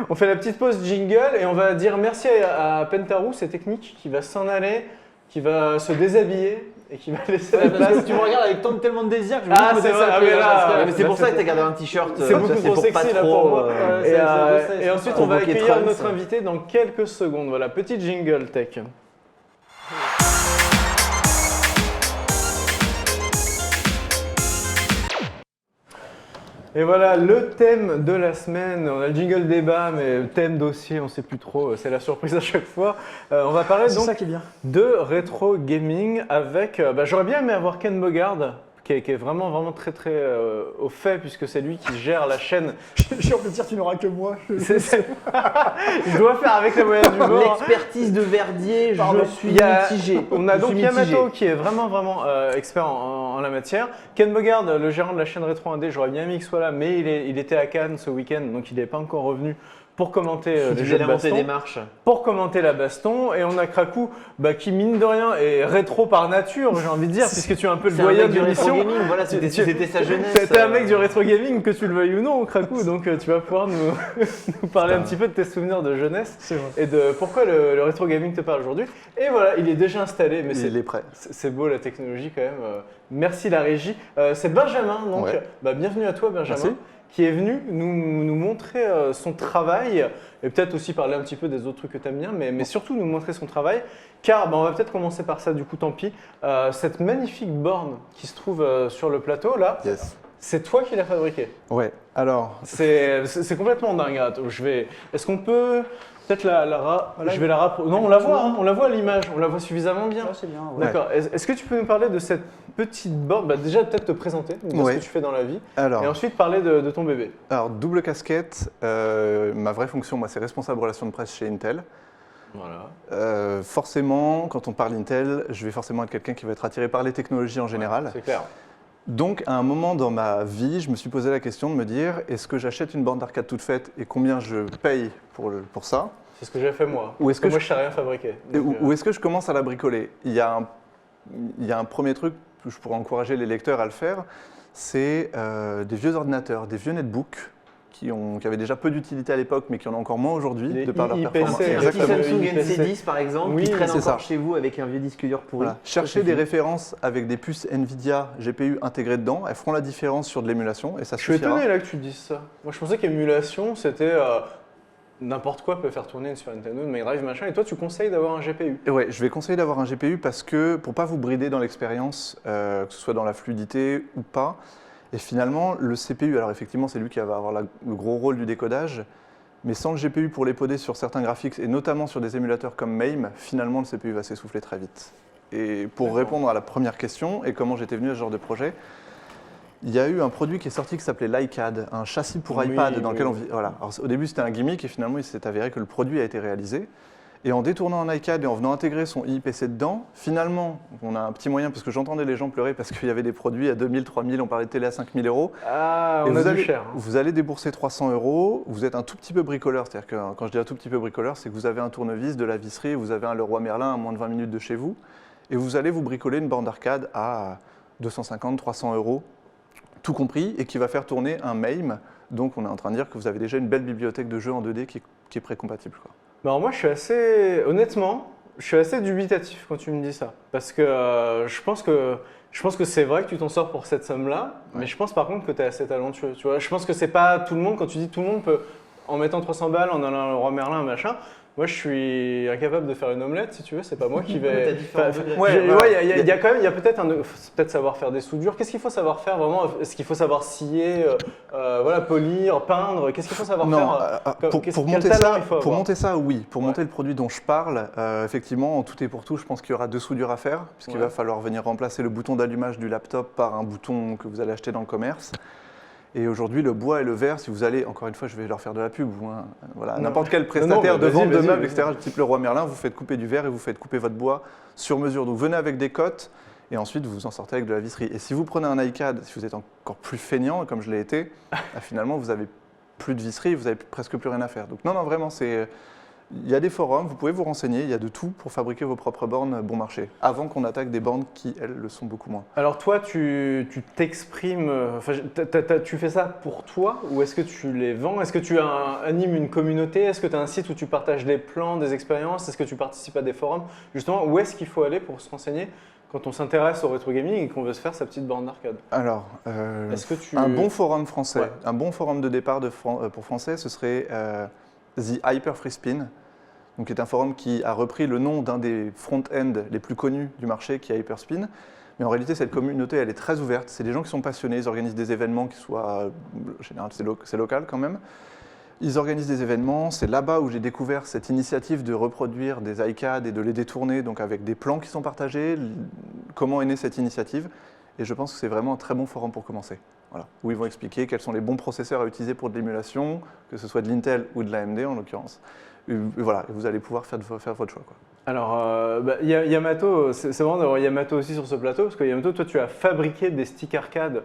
On fait la petite pause jingle et on va dire merci à Pentarou, c'est technique, qui va s'en aller, qui va se déshabiller et qui va laisser la Ouais, parce place. que tu me regardes avec tellement de désir que je vais Ah, juste me c'est ça, développer, ah, mais là, parce que- Ouais, mais c'est Là, pour ça c'est- que t'as gardé un t-shirt. C'est beaucoup trop pour pas sexy là trop, pour moi. Ouais, Et, c'est et ça, ensuite, c'est on va provoquer accueillir Trunks. notre invité dans quelques secondes. Voilà, petite jingle tech. Et voilà le thème de la semaine. On a le jingle débat, mais le thème dossier, on ne sait plus trop. C'est la surprise à chaque fois. On va parler C'est donc ça qui est bien. de rétro gaming avec. J'aurais bien aimé avoir Ken Bogard, qui est vraiment très au fait, puisque c'est lui qui gère la chaîne. J'ai envie de dire, tu n'auras que moi. Je dois faire avec la moyenne du bord. L'expertise de Verdier, Pardon. je suis Il y a- mitigé. On a Je donc suis mitigé. Yamato qui est vraiment expert en la matière. Ken Bogard, le gérant de la chaîne Rétro Indé, j'aurais bien aimé qu'il soit là, mais il était à Cannes ce week-end, donc il n'est pas encore revenu pour commenter les Tu jeux de allais monter baston. des marches. Pour commenter la baston. Et on a Krakou, qui mine de rien est rétro par nature, j'ai envie de dire, puisque tu es un peu le C'est un doyen mec de du rétro l'émission. gaming, voilà, c'était sa jeunesse. T'es un mec du rétro gaming, que tu le veuilles ou non, Krakou, donc tu vas pouvoir nous, nous parler un petit peu de tes souvenirs de jeunesse C'est vrai. et de pourquoi le rétro gaming te parle aujourd'hui. Et voilà, il est déjà installé, mais Il est prêt. c'est beau la technologie quand même. Merci la régie. C'est Benjamin, donc Ouais. bienvenue à toi Benjamin, Merci. qui est venu nous montrer son travail et peut-être aussi parler un petit peu des autres trucs que tu aimes bien, mais surtout nous montrer son travail. Car on va peut-être commencer par ça, du coup tant pis. Cette magnifique borne qui se trouve sur le plateau là, Yes. c'est toi qui l'as fabriquée. Ouais. Alors, C'est complètement dingue. Attends, est-ce qu'on peut peut-être Voilà, je vais la rapprocher. Non, on la voit, hein, on la voit à l'image, on la voit suffisamment bien. Là, c'est bien. ouais. D'accord. Est-ce que tu peux nous parler de cette petite borne? Déjà peut-être te présenter, nous dire Ouais. ce que tu fais dans la vie, alors, et ensuite parler de ton bébé. double casquette. Ma vraie fonction, moi, c'est responsable relations de presse chez Intel. Voilà. Forcément, quand on parle Intel, je vais forcément être quelqu'un qui va être attiré par les technologies en général. C'est clair. Donc, à un moment dans ma vie, je me suis posé la question de me dire, est-ce que j'achète une borne d'arcade toute faite et combien je paye pour ça? C'est ce que j'ai fait moi. Ou est-ce que Moi, je sais rien fabriquer. Donc, Ou est-ce que je commence à la bricoler? Il y a un premier truc que je pourrais encourager les lecteurs à le faire, c'est des vieux ordinateurs, des vieux netbooks qui avaient déjà peu d'utilité à l'époque, mais qui en ont encore moins aujourd'hui, Les de par leur IPC, performance. Un petit Exactement. Samsung IPC. NC10 par exemple, Oui, qui traîne c'est encore ça. chez vous avec un vieux disque dur pourri. Voilà. Cherchez des références avec des puces NVIDIA GPU intégrées dedans, elles feront la différence sur de l'émulation et ça Je suis suffira. étonné là que tu dises ça. Moi, je pensais qu'émulation, c'était n'importe quoi peut faire tourner une Super Nintendo, une Mega Drive, machin. Et toi, tu conseilles d'avoir un GPU. Et ouais, je vais conseiller d'avoir un GPU parce que pour pas vous brider dans l'expérience, que ce soit dans la fluidité ou pas. Et finalement, le CPU, alors effectivement, c'est lui qui va avoir le gros rôle du décodage, mais sans le GPU pour l'époder sur certains graphiques et notamment sur des émulateurs comme MAME, finalement, le CPU va s'essouffler très vite. Et pour répondre à la première question et comment j'étais venu à ce genre de projet, il y a eu un produit qui est sorti qui s'appelait l'iCAD, un châssis pour Oui, iPad dans oui. lequel on vit. Voilà. Alors, au début, c'était un gimmick et finalement, il s'est avéré que le produit a été réalisé. Et en détournant un iCAD et en venant intégrer son IPC dedans, finalement, on a un petit moyen, parce que j'entendais les gens pleurer parce qu'il y avait des produits à 2000, 3000, on parlait de télé à 5000 euros. Ah, Et on vous a allez, du cher. Hein. vous allez débourser 300 euros, vous êtes un tout petit peu bricoleur, c'est-à-dire que quand je dis un tout petit peu bricoleur, c'est que vous avez un tournevis, de la visserie, vous avez un Leroy Merlin à moins de 20 minutes de chez vous, et vous allez vous bricoler une borne d'arcade à 250, 300 euros, tout compris, et qui va faire tourner un MAME. Donc on est en train de dire que vous avez déjà une belle bibliothèque de jeux en 2D qui est précompatible, quoi. Alors moi, honnêtement, je suis assez dubitatif quand tu me dis ça. Parce que je pense que c'est vrai que tu t'en sors pour cette somme-là, mais je pense par contre que tu es assez talentueux. Tu vois, je pense que c'est pas tout le monde, quand tu dis tout le monde peut, en mettant 300 balles, en allant au Roi Merlin, machin. Moi, je suis incapable de faire une omelette, si tu veux, c'est pas moi qui Mais vais. t'as différents degrés. Il y a quand même, il y a peut-être savoir faire des soudures. Qu'est-ce qu'il faut savoir faire vraiment? Est-ce qu'il faut savoir scier, voilà, polir, peindre? Qu'est-ce qu'il faut savoir Non, faire pour quel monter talent ça, il faut pour avoir monter ça, oui. Pour Ouais. monter le produit dont je parle, effectivement, en tout et pour tout, je pense qu'il y aura 2 soudures à faire, puisqu'il Ouais. va falloir venir remplacer le bouton d'allumage du laptop par un bouton que vous allez acheter dans le commerce. Et aujourd'hui, le bois et le verre, si vous allez, encore une fois, je vais leur faire de la pub, voilà, Non. n'importe quel Non, prestataire mais de vas-y, vente de vas-y, meubles, vas-y. etc., type le Roi Merlin, vous faites couper du verre et vous faites couper votre bois sur mesure. Donc venez avec des cotes et ensuite vous en sortez avec de la visserie. Et si vous prenez un iCAD, si vous êtes encore plus feignant, comme je l'ai été, finalement vous avez plus de visserie, vous avez presque plus rien à faire. Donc non, vraiment, il y a des forums, vous pouvez vous renseigner, il y a de tout pour fabriquer vos propres bornes bon marché, avant qu'on attaque des bornes qui, elles, le sont beaucoup moins. Alors toi, tu t'exprimes, enfin, tu fais ça pour toi ou est-ce que tu les vends? Est-ce que tu animes une communauté? Est-ce que tu as un site où tu partages des plans, des expériences? Est-ce que tu participes à des forums? Justement, où est-ce qu'il faut aller pour se renseigner quand on s'intéresse au rétro gaming et qu'on veut se faire sa petite borne d'arcade? Alors, Est-ce que tu... un bon forum français, Ouais. un bon forum de départ pour français, ce serait The Hyper Free Spin, donc qui est un forum qui a repris le nom d'un des front-end les plus connus du marché, qui est Hyperspin. Mais en réalité, cette communauté, elle est très ouverte. C'est des gens qui sont passionnés, ils organisent des événements qui soient, en général, c'est local quand même. Ils organisent des événements. C'est là-bas où j'ai découvert cette initiative de reproduire des iCAD et de les détourner, donc avec des plans qui sont partagés. Comment est née cette initiative? Et je pense que c'est vraiment un très bon forum pour commencer. Voilà, où ils vont expliquer quels sont les bons processeurs à utiliser pour de l'émulation, que ce soit de l'Intel ou de l'AMD en l'occurrence. Et voilà, et vous allez pouvoir faire votre choix, quoi. Alors, Yamato, c'est marrant d'avoir Yamato aussi sur ce plateau, parce que Yamato, toi, tu as fabriqué des sticks arcade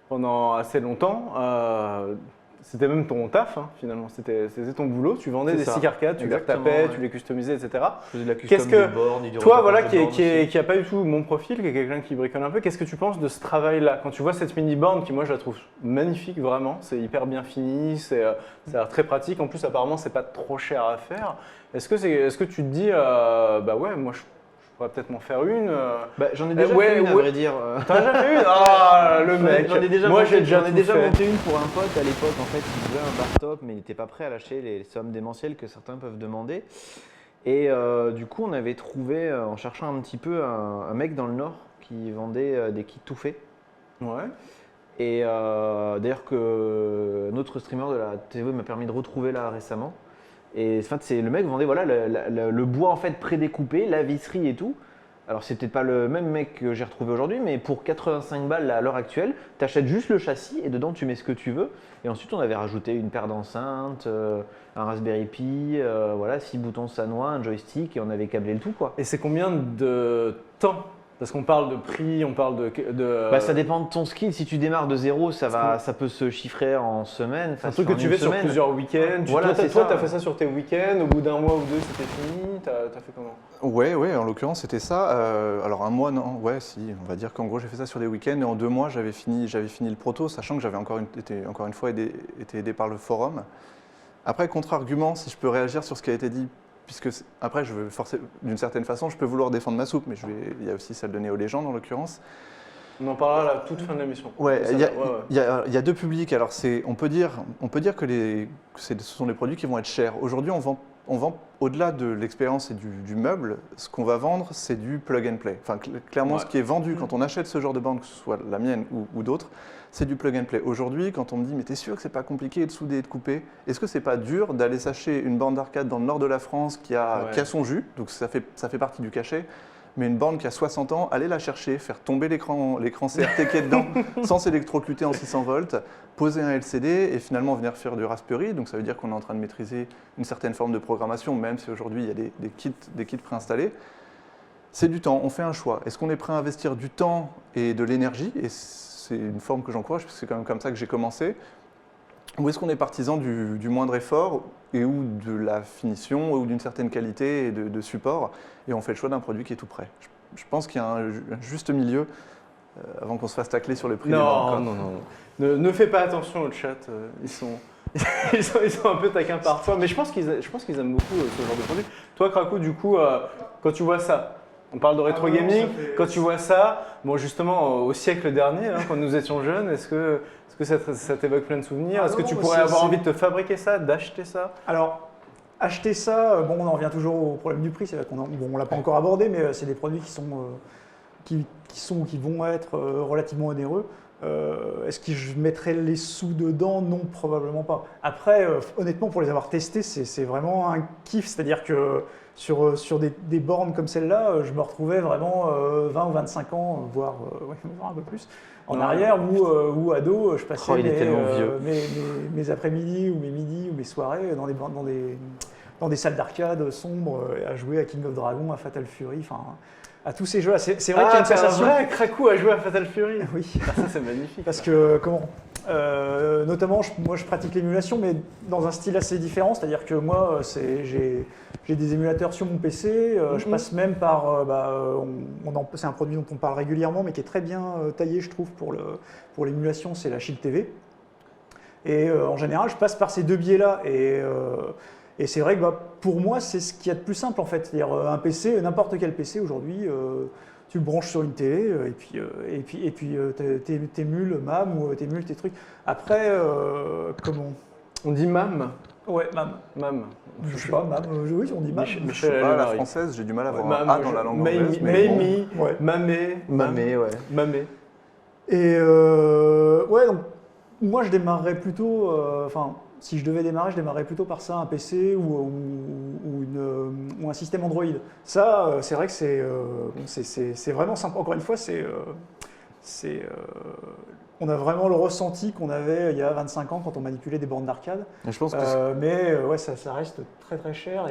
pendant assez longtemps. C'était même ton taf, hein, finalement. C'était ton boulot. Tu vendais C'est des ça. sticks arcade, tu les Exactement, retapais, ouais. tu les customisais, etc. Je faisais de la Qu'est-ce custom que- de bornes, du Toi, voilà, retapage de bornes aussi. qui a pas du tout mon profil, qui est quelqu'un qui bricole un peu, qu'est-ce que tu penses de ce travail-là? Quand tu vois cette mini-borne, qui moi je la trouve magnifique, vraiment, c'est hyper bien fini, ça a l'air très pratique. En plus, apparemment, c'est pas trop cher à faire. Est-ce que tu te dis, bah ouais, moi je pourrais peut-être m'en faire une Bah, j'en ai déjà ouais, fait une, à ouais. vrai dire. T'as déjà fait une? Ah, le mec! J'en ai déjà moi monté, j'ai déjà j'en ai tout déjà fait. monté une pour un pote à l'époque. En fait, il voulait un bar top, mais il n'était pas prêt à lâcher les sommes démentielles que certains peuvent demander. Et du coup, on avait trouvé, en cherchant un petit peu, un mec dans le Nord qui vendait des kits tout faits. Ouais. Et d'ailleurs, que notre streamer de la TV m'a permis de retrouver là récemment. Et en fait, le mec vendait voilà, le bois en fait prédécoupé, la visserie et tout. Alors, c'est peut-être pas le même mec que j'ai retrouvé aujourd'hui, mais pour 85 balles là, à l'heure actuelle, tu achètes juste le châssis et dedans tu mets ce que tu veux. Et ensuite, on avait rajouté une paire d'enceintes, un Raspberry Pi, voilà, 6 boutons Sanois, un joystick et on avait câblé le tout, quoi. Et c'est combien de temps? Parce qu'on parle de prix, on parle de Bah, ça dépend de ton skill. Si tu démarres de zéro, ça peut se chiffrer en semaine. c'est un truc que tu fais sur plusieurs week-ends. Voilà, c'est toi, ça. tu as fait ça sur tes week-ends, au bout d'un mois ou deux, c'était fini. T'as fait comment? Ouais, en l'occurrence c'était ça. Alors un mois, non, ouais, si, on va dire qu'en gros j'ai fait ça sur des week-ends et en 2 mois j'avais fini le proto, sachant que j'avais encore une fois été aidé par le forum. Après, contre-argument, si je peux réagir sur ce qui a été dit, puisque après je veux forcer, d'une certaine façon, je peux vouloir défendre ma soupe, mais il y a aussi celle de Néo Légende en l'occurrence. On en parlera à la toute fin de l'émission. Ouais, Ça, il y a- ouais, ouais. il y a 2 publics. Alors on peut dire que ce sont des produits qui vont être chers. Aujourd'hui, on vend au-delà de l'expérience et du meuble, ce qu'on va vendre, c'est du plug and play. Enfin, clairement, Ouais. ce qui est vendu quand on achète ce genre de borne, que ce soit la mienne ou d'autres, c'est du plug and play. Aujourd'hui, quand on me dit, mais t'es sûr que c'est pas compliqué de souder et de couper? Est-ce que c'est pas dur d'aller s'acheter une borne d'arcade dans le nord de la France qui a Ouais. son jus? Donc ça fait partie du cachet. mais une borne qui a 60 ans, aller la chercher, faire tomber l'écran CRT qui est dedans, sans s'électrocuter en 600 volts, poser un LCD et finalement venir faire du Raspberry. Donc ça veut dire qu'on est en train de maîtriser une certaine forme de programmation, même si aujourd'hui il y a des kits préinstallés. C'est du temps, on fait un choix. Est-ce qu'on est prêt à investir du temps et de l'énergie? Et c'est une forme que j'encourage, parce que c'est quand même comme ça que j'ai commencé. Ou est-ce qu'on est partisan du moindre effort et ou de la finition ou d'une certaine qualité et de support, et on fait le choix d'un produit qui est tout prêt? Je pense qu'il y a un juste milieu avant qu'on se fasse tacler sur le prix des bornes. Non. Ne fais pas attention au chat, ils sont un peu taquins parfois, mais je pense qu'ils aiment beaucoup ce genre de produit. Toi, Krakou, du coup, quand tu vois ça, on parle de rétro gaming, quand tu vois ça, bon justement au siècle dernier, hein, quand nous étions jeunes, est-ce que ça t'évoque plein de souvenirs? Est-ce que tu pourrais avoir envie de te fabriquer ça, d'acheter ça? Alors, acheter ça, bon, on en revient toujours au problème du prix. C'est vrai qu'on ne l'a pas encore abordé, mais c'est des produits qui vont être relativement onéreux. Est-ce que je mettrais les sous dedans? Non, probablement pas. Après, honnêtement, pour les avoir testés, c'est vraiment un kiff. C'est-à-dire que sur des bornes comme celle-là, je me retrouvais vraiment 20 ou 25 ans, voire un peu plus, en arrière, où ado, je passais il est tellement vieux. mes après-midi ou mes midis ou mes soirées dans des salles d'arcade sombres à jouer à King of Dragon, à Fatal Fury, enfin à tous ces jeux-là. C'est vrai qu'il y a une sensation. Un vrai Krakou à jouer à Fatal Fury. Oui. Ah, ça c'est magnifique. Parce que notamment, moi je pratique l'émulation, mais dans un style assez différent. C'est-à-dire que moi, j'ai des émulateurs sur mon PC. Je passe même par, c'est un produit dont on parle régulièrement, mais qui est très bien taillé, je trouve, pour l'émulation. C'est la Shield TV. Et en général, je passe par ces deux biais-là. Et c'est vrai que pour moi, c'est ce qu'il y a de plus simple en fait. C'est-à-dire un PC, n'importe quel PC aujourd'hui, tu le branches sur une télé et puis t'émules MAM ou t'émules tes trucs. Après, comment? On dit MAM. Ouais, MAM. MAM. Je sais pas, MAM. Oui, on dit MAM. Je sais pas, la française, j'ai du mal à voir un A dans la langue anglaise. Mamie, Ouais. Mamé. Ouais. Mamé. Et ouais, donc moi je démarrerais plutôt, si je devais démarrer, je démarrerais plutôt par ça, un PC ou un système Android. Ça, c'est vrai que c'est vraiment simple. Encore une fois, on a vraiment le ressenti qu'on avait il y a 25 ans quand on manipulait des bornes d'arcade. Je pense que mais ouais, ça reste très très cher.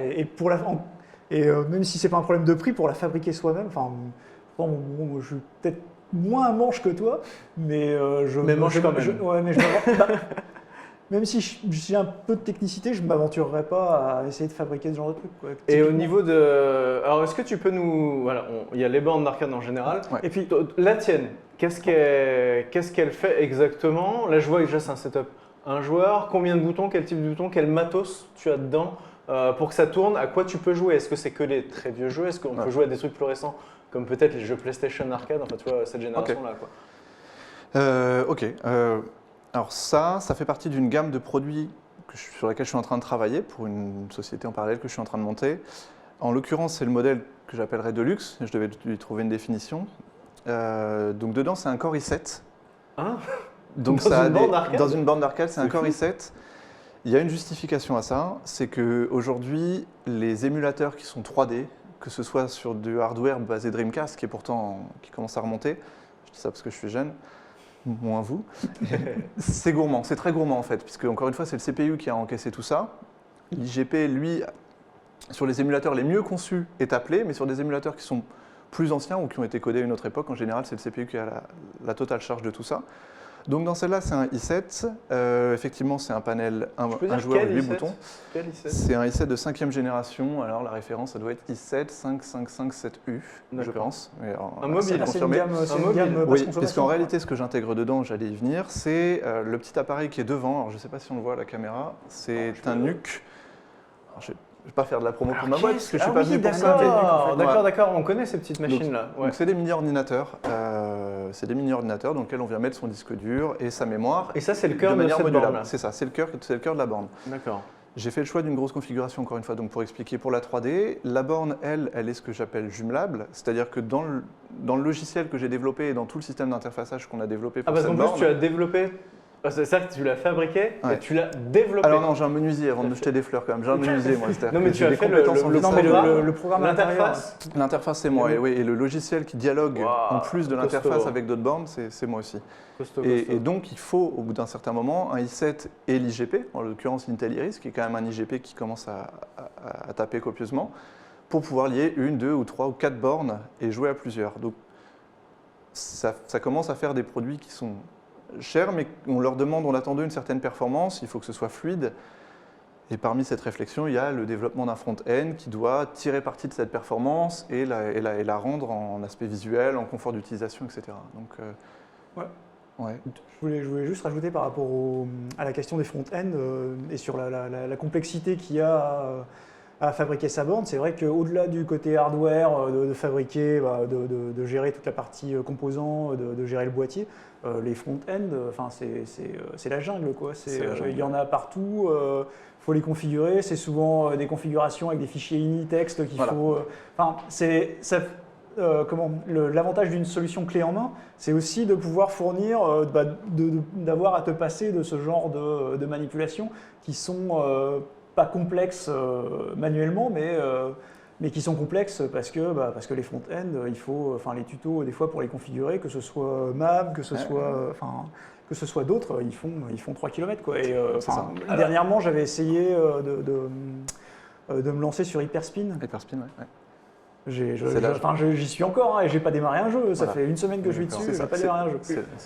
Même si c'est pas un problème de prix, pour la fabriquer soi-même, je suis peut-être moins manche que toi, mais manche quand même. Ouais, mais même si j'ai un peu de technicité, je ne m'aventurerais pas à essayer de fabriquer ce genre de truc. Quoi. Et au niveau de... Alors, est-ce que tu peux nous... Voilà, il y a les bornes d'arcade en général. Ouais. Et puis, la tienne, qu'est-ce qu'elle fait exactement? Là, je vois que déjà, c'est un setup. Un joueur, combien de boutons, quel type de boutons, quel matos tu as dedans pour que ça tourne? À quoi tu peux jouer? Est-ce que c'est que les très vieux jeux? Est-ce qu'on peut jouer à des trucs plus récents, comme peut-être les jeux PlayStation Arcade, enfin, tu vois, cette génération-là, quoi. Ok. Alors ça fait partie d'une gamme de produits sur laquelle je suis en train de travailler pour une société en parallèle que je suis en train de monter. En l'occurrence, c'est le modèle que j'appellerais Deluxe. Je devais lui trouver une définition. Donc dedans, c'est un Core i7. Hein? Donc dans une borne d'arcade, c'est un Core i7. Il y a une justification à ça, c'est qu'aujourd'hui, les émulateurs qui sont 3D, que ce soit sur du hardware basé Dreamcast, qui commence à remonter, je dis ça parce que je suis jeune, moins vous, c'est gourmand, c'est très gourmand en fait, puisque encore une fois, c'est le CPU qui a encaissé tout ça. L'IGP, lui, sur les émulateurs les mieux conçus, est appelé, mais sur des émulateurs qui sont plus anciens ou qui ont été codés à une autre époque, en général, c'est le CPU qui a la totale charge de tout ça. Donc dans celle-là, c'est un i7. Effectivement, c'est un panel, un joueur de 8 boutons. Quel i7? C'est un i7 de 5e génération. Alors la référence, ça doit être i7 5557U, je pense. Mais alors, un mobile, c'est une gamme basse oui, consommation. parce qu'en réalité, ce que j'intègre dedans, j'allais y venir, c'est le petit appareil qui est devant. Alors je ne sais pas si on le voit à la caméra. C'est un NUC. Alors, je ne vais pas faire de la promo pour ma boîte, parce que je ne suis pas venu pour ça. D'accord, on connaît ces petites machines-là. Donc c'est des mini-ordinateurs. C'est des mini-ordinateurs dans lesquels on vient mettre son disque dur et sa mémoire. Et ça, c'est le cœur de manière cette modulable. borne-là. C'est ça, c'est le cœur de la borne. D'accord. J'ai fait le choix d'une grosse configuration, encore une fois, donc pour expliquer pour la 3D. La borne, elle est ce que j'appelle jumelable, c'est-à-dire que dans le logiciel que j'ai développé et dans tout le système d'interfaçage qu'on a développé pour cette borne… En plus, tu as développé Ah, c'est-à-dire que tu l'as fabriqué et Ouais. tu l'as développé. Alors non, j'ai un menuisier avant de me jeter des fleurs quand même. J'ai un menuisier moi. C'est-à-dire Non, mais que tu j'ai as des fait compétences en le Non, mais design. le programme à l'intérieur, l'interface. L'interface c'est moi, et le logiciel qui dialogue Waouh, en plus de costaud. l'interface avec d'autres bornes, c'est moi aussi. Costaud, Et costaud. donc il faut au bout d'un certain moment un i7 et l'IGP, en l'occurrence Intel Iris, qui est quand même un IGP qui commence à taper copieusement, pour pouvoir lier une, deux ou trois ou quatre bornes et jouer à plusieurs. Donc ça commence à faire des produits qui sont chers, mais on leur demande, on attend d'eux une certaine performance, il faut que ce soit fluide. Et parmi cette réflexion, il y a le développement d'un front-end qui doit tirer parti de cette performance et la rendre en aspect visuel, en confort d'utilisation, etc. Donc, ouais. Je voulais juste rajouter par rapport à la question des front-end et sur la complexité qu'il y a à fabriquer sa borne. C'est vrai qu'au-delà du côté hardware, de fabriquer, de gérer toute la partie composants, de gérer le boîtier, les front-end, c'est la jungle, quoi. C'est la jungle. Il y en a partout. Faut les configurer. C'est souvent des configurations avec des fichiers ini texte qu'il Voilà. faut. L'avantage d'une solution clé en main, c'est aussi de pouvoir fournir, d'avoir à te passer de ce genre de manipulations qui sont pas complexes manuellement, mais qui sont complexes parce que les front-end, il faut, les tutos des fois pour les configurer, que ce soit Mab, que ce soit d'autres, ils font 3 km quoi. Et C'est ça. dernièrement, j'avais essayé de me lancer sur Hyperspin. Hyperspin, ouais. J'y suis encore, hein, et j'ai pas démarré un jeu. Ça Voilà. fait une semaine que je suis D'accord. dessus, C'est j'ai ça, pas démarré un jeu.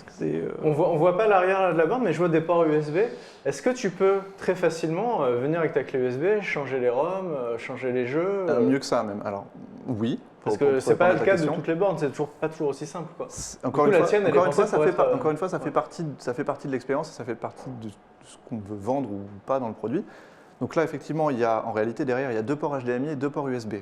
C'est, On voit pas l'arrière de la borne, mais je vois des ports USB. Est-ce que tu peux très facilement venir avec ta clé USB, changer les ROM, changer les jeux Mieux que ça même. Alors, oui. Parce pour que c'est pas répondre le à ta cas de question. toutes les bornes, c'est pas toujours aussi simple, quoi. Encore Du une coup, la fois, tienne, elle est pensée pour être, encore une fois, ça ouais. fait partie de l'expérience et ça fait partie de ce qu'on veut vendre ou pas dans le produit. Donc là, effectivement, en réalité, derrière, il y a 2 ports HDMI et 2 ports USB.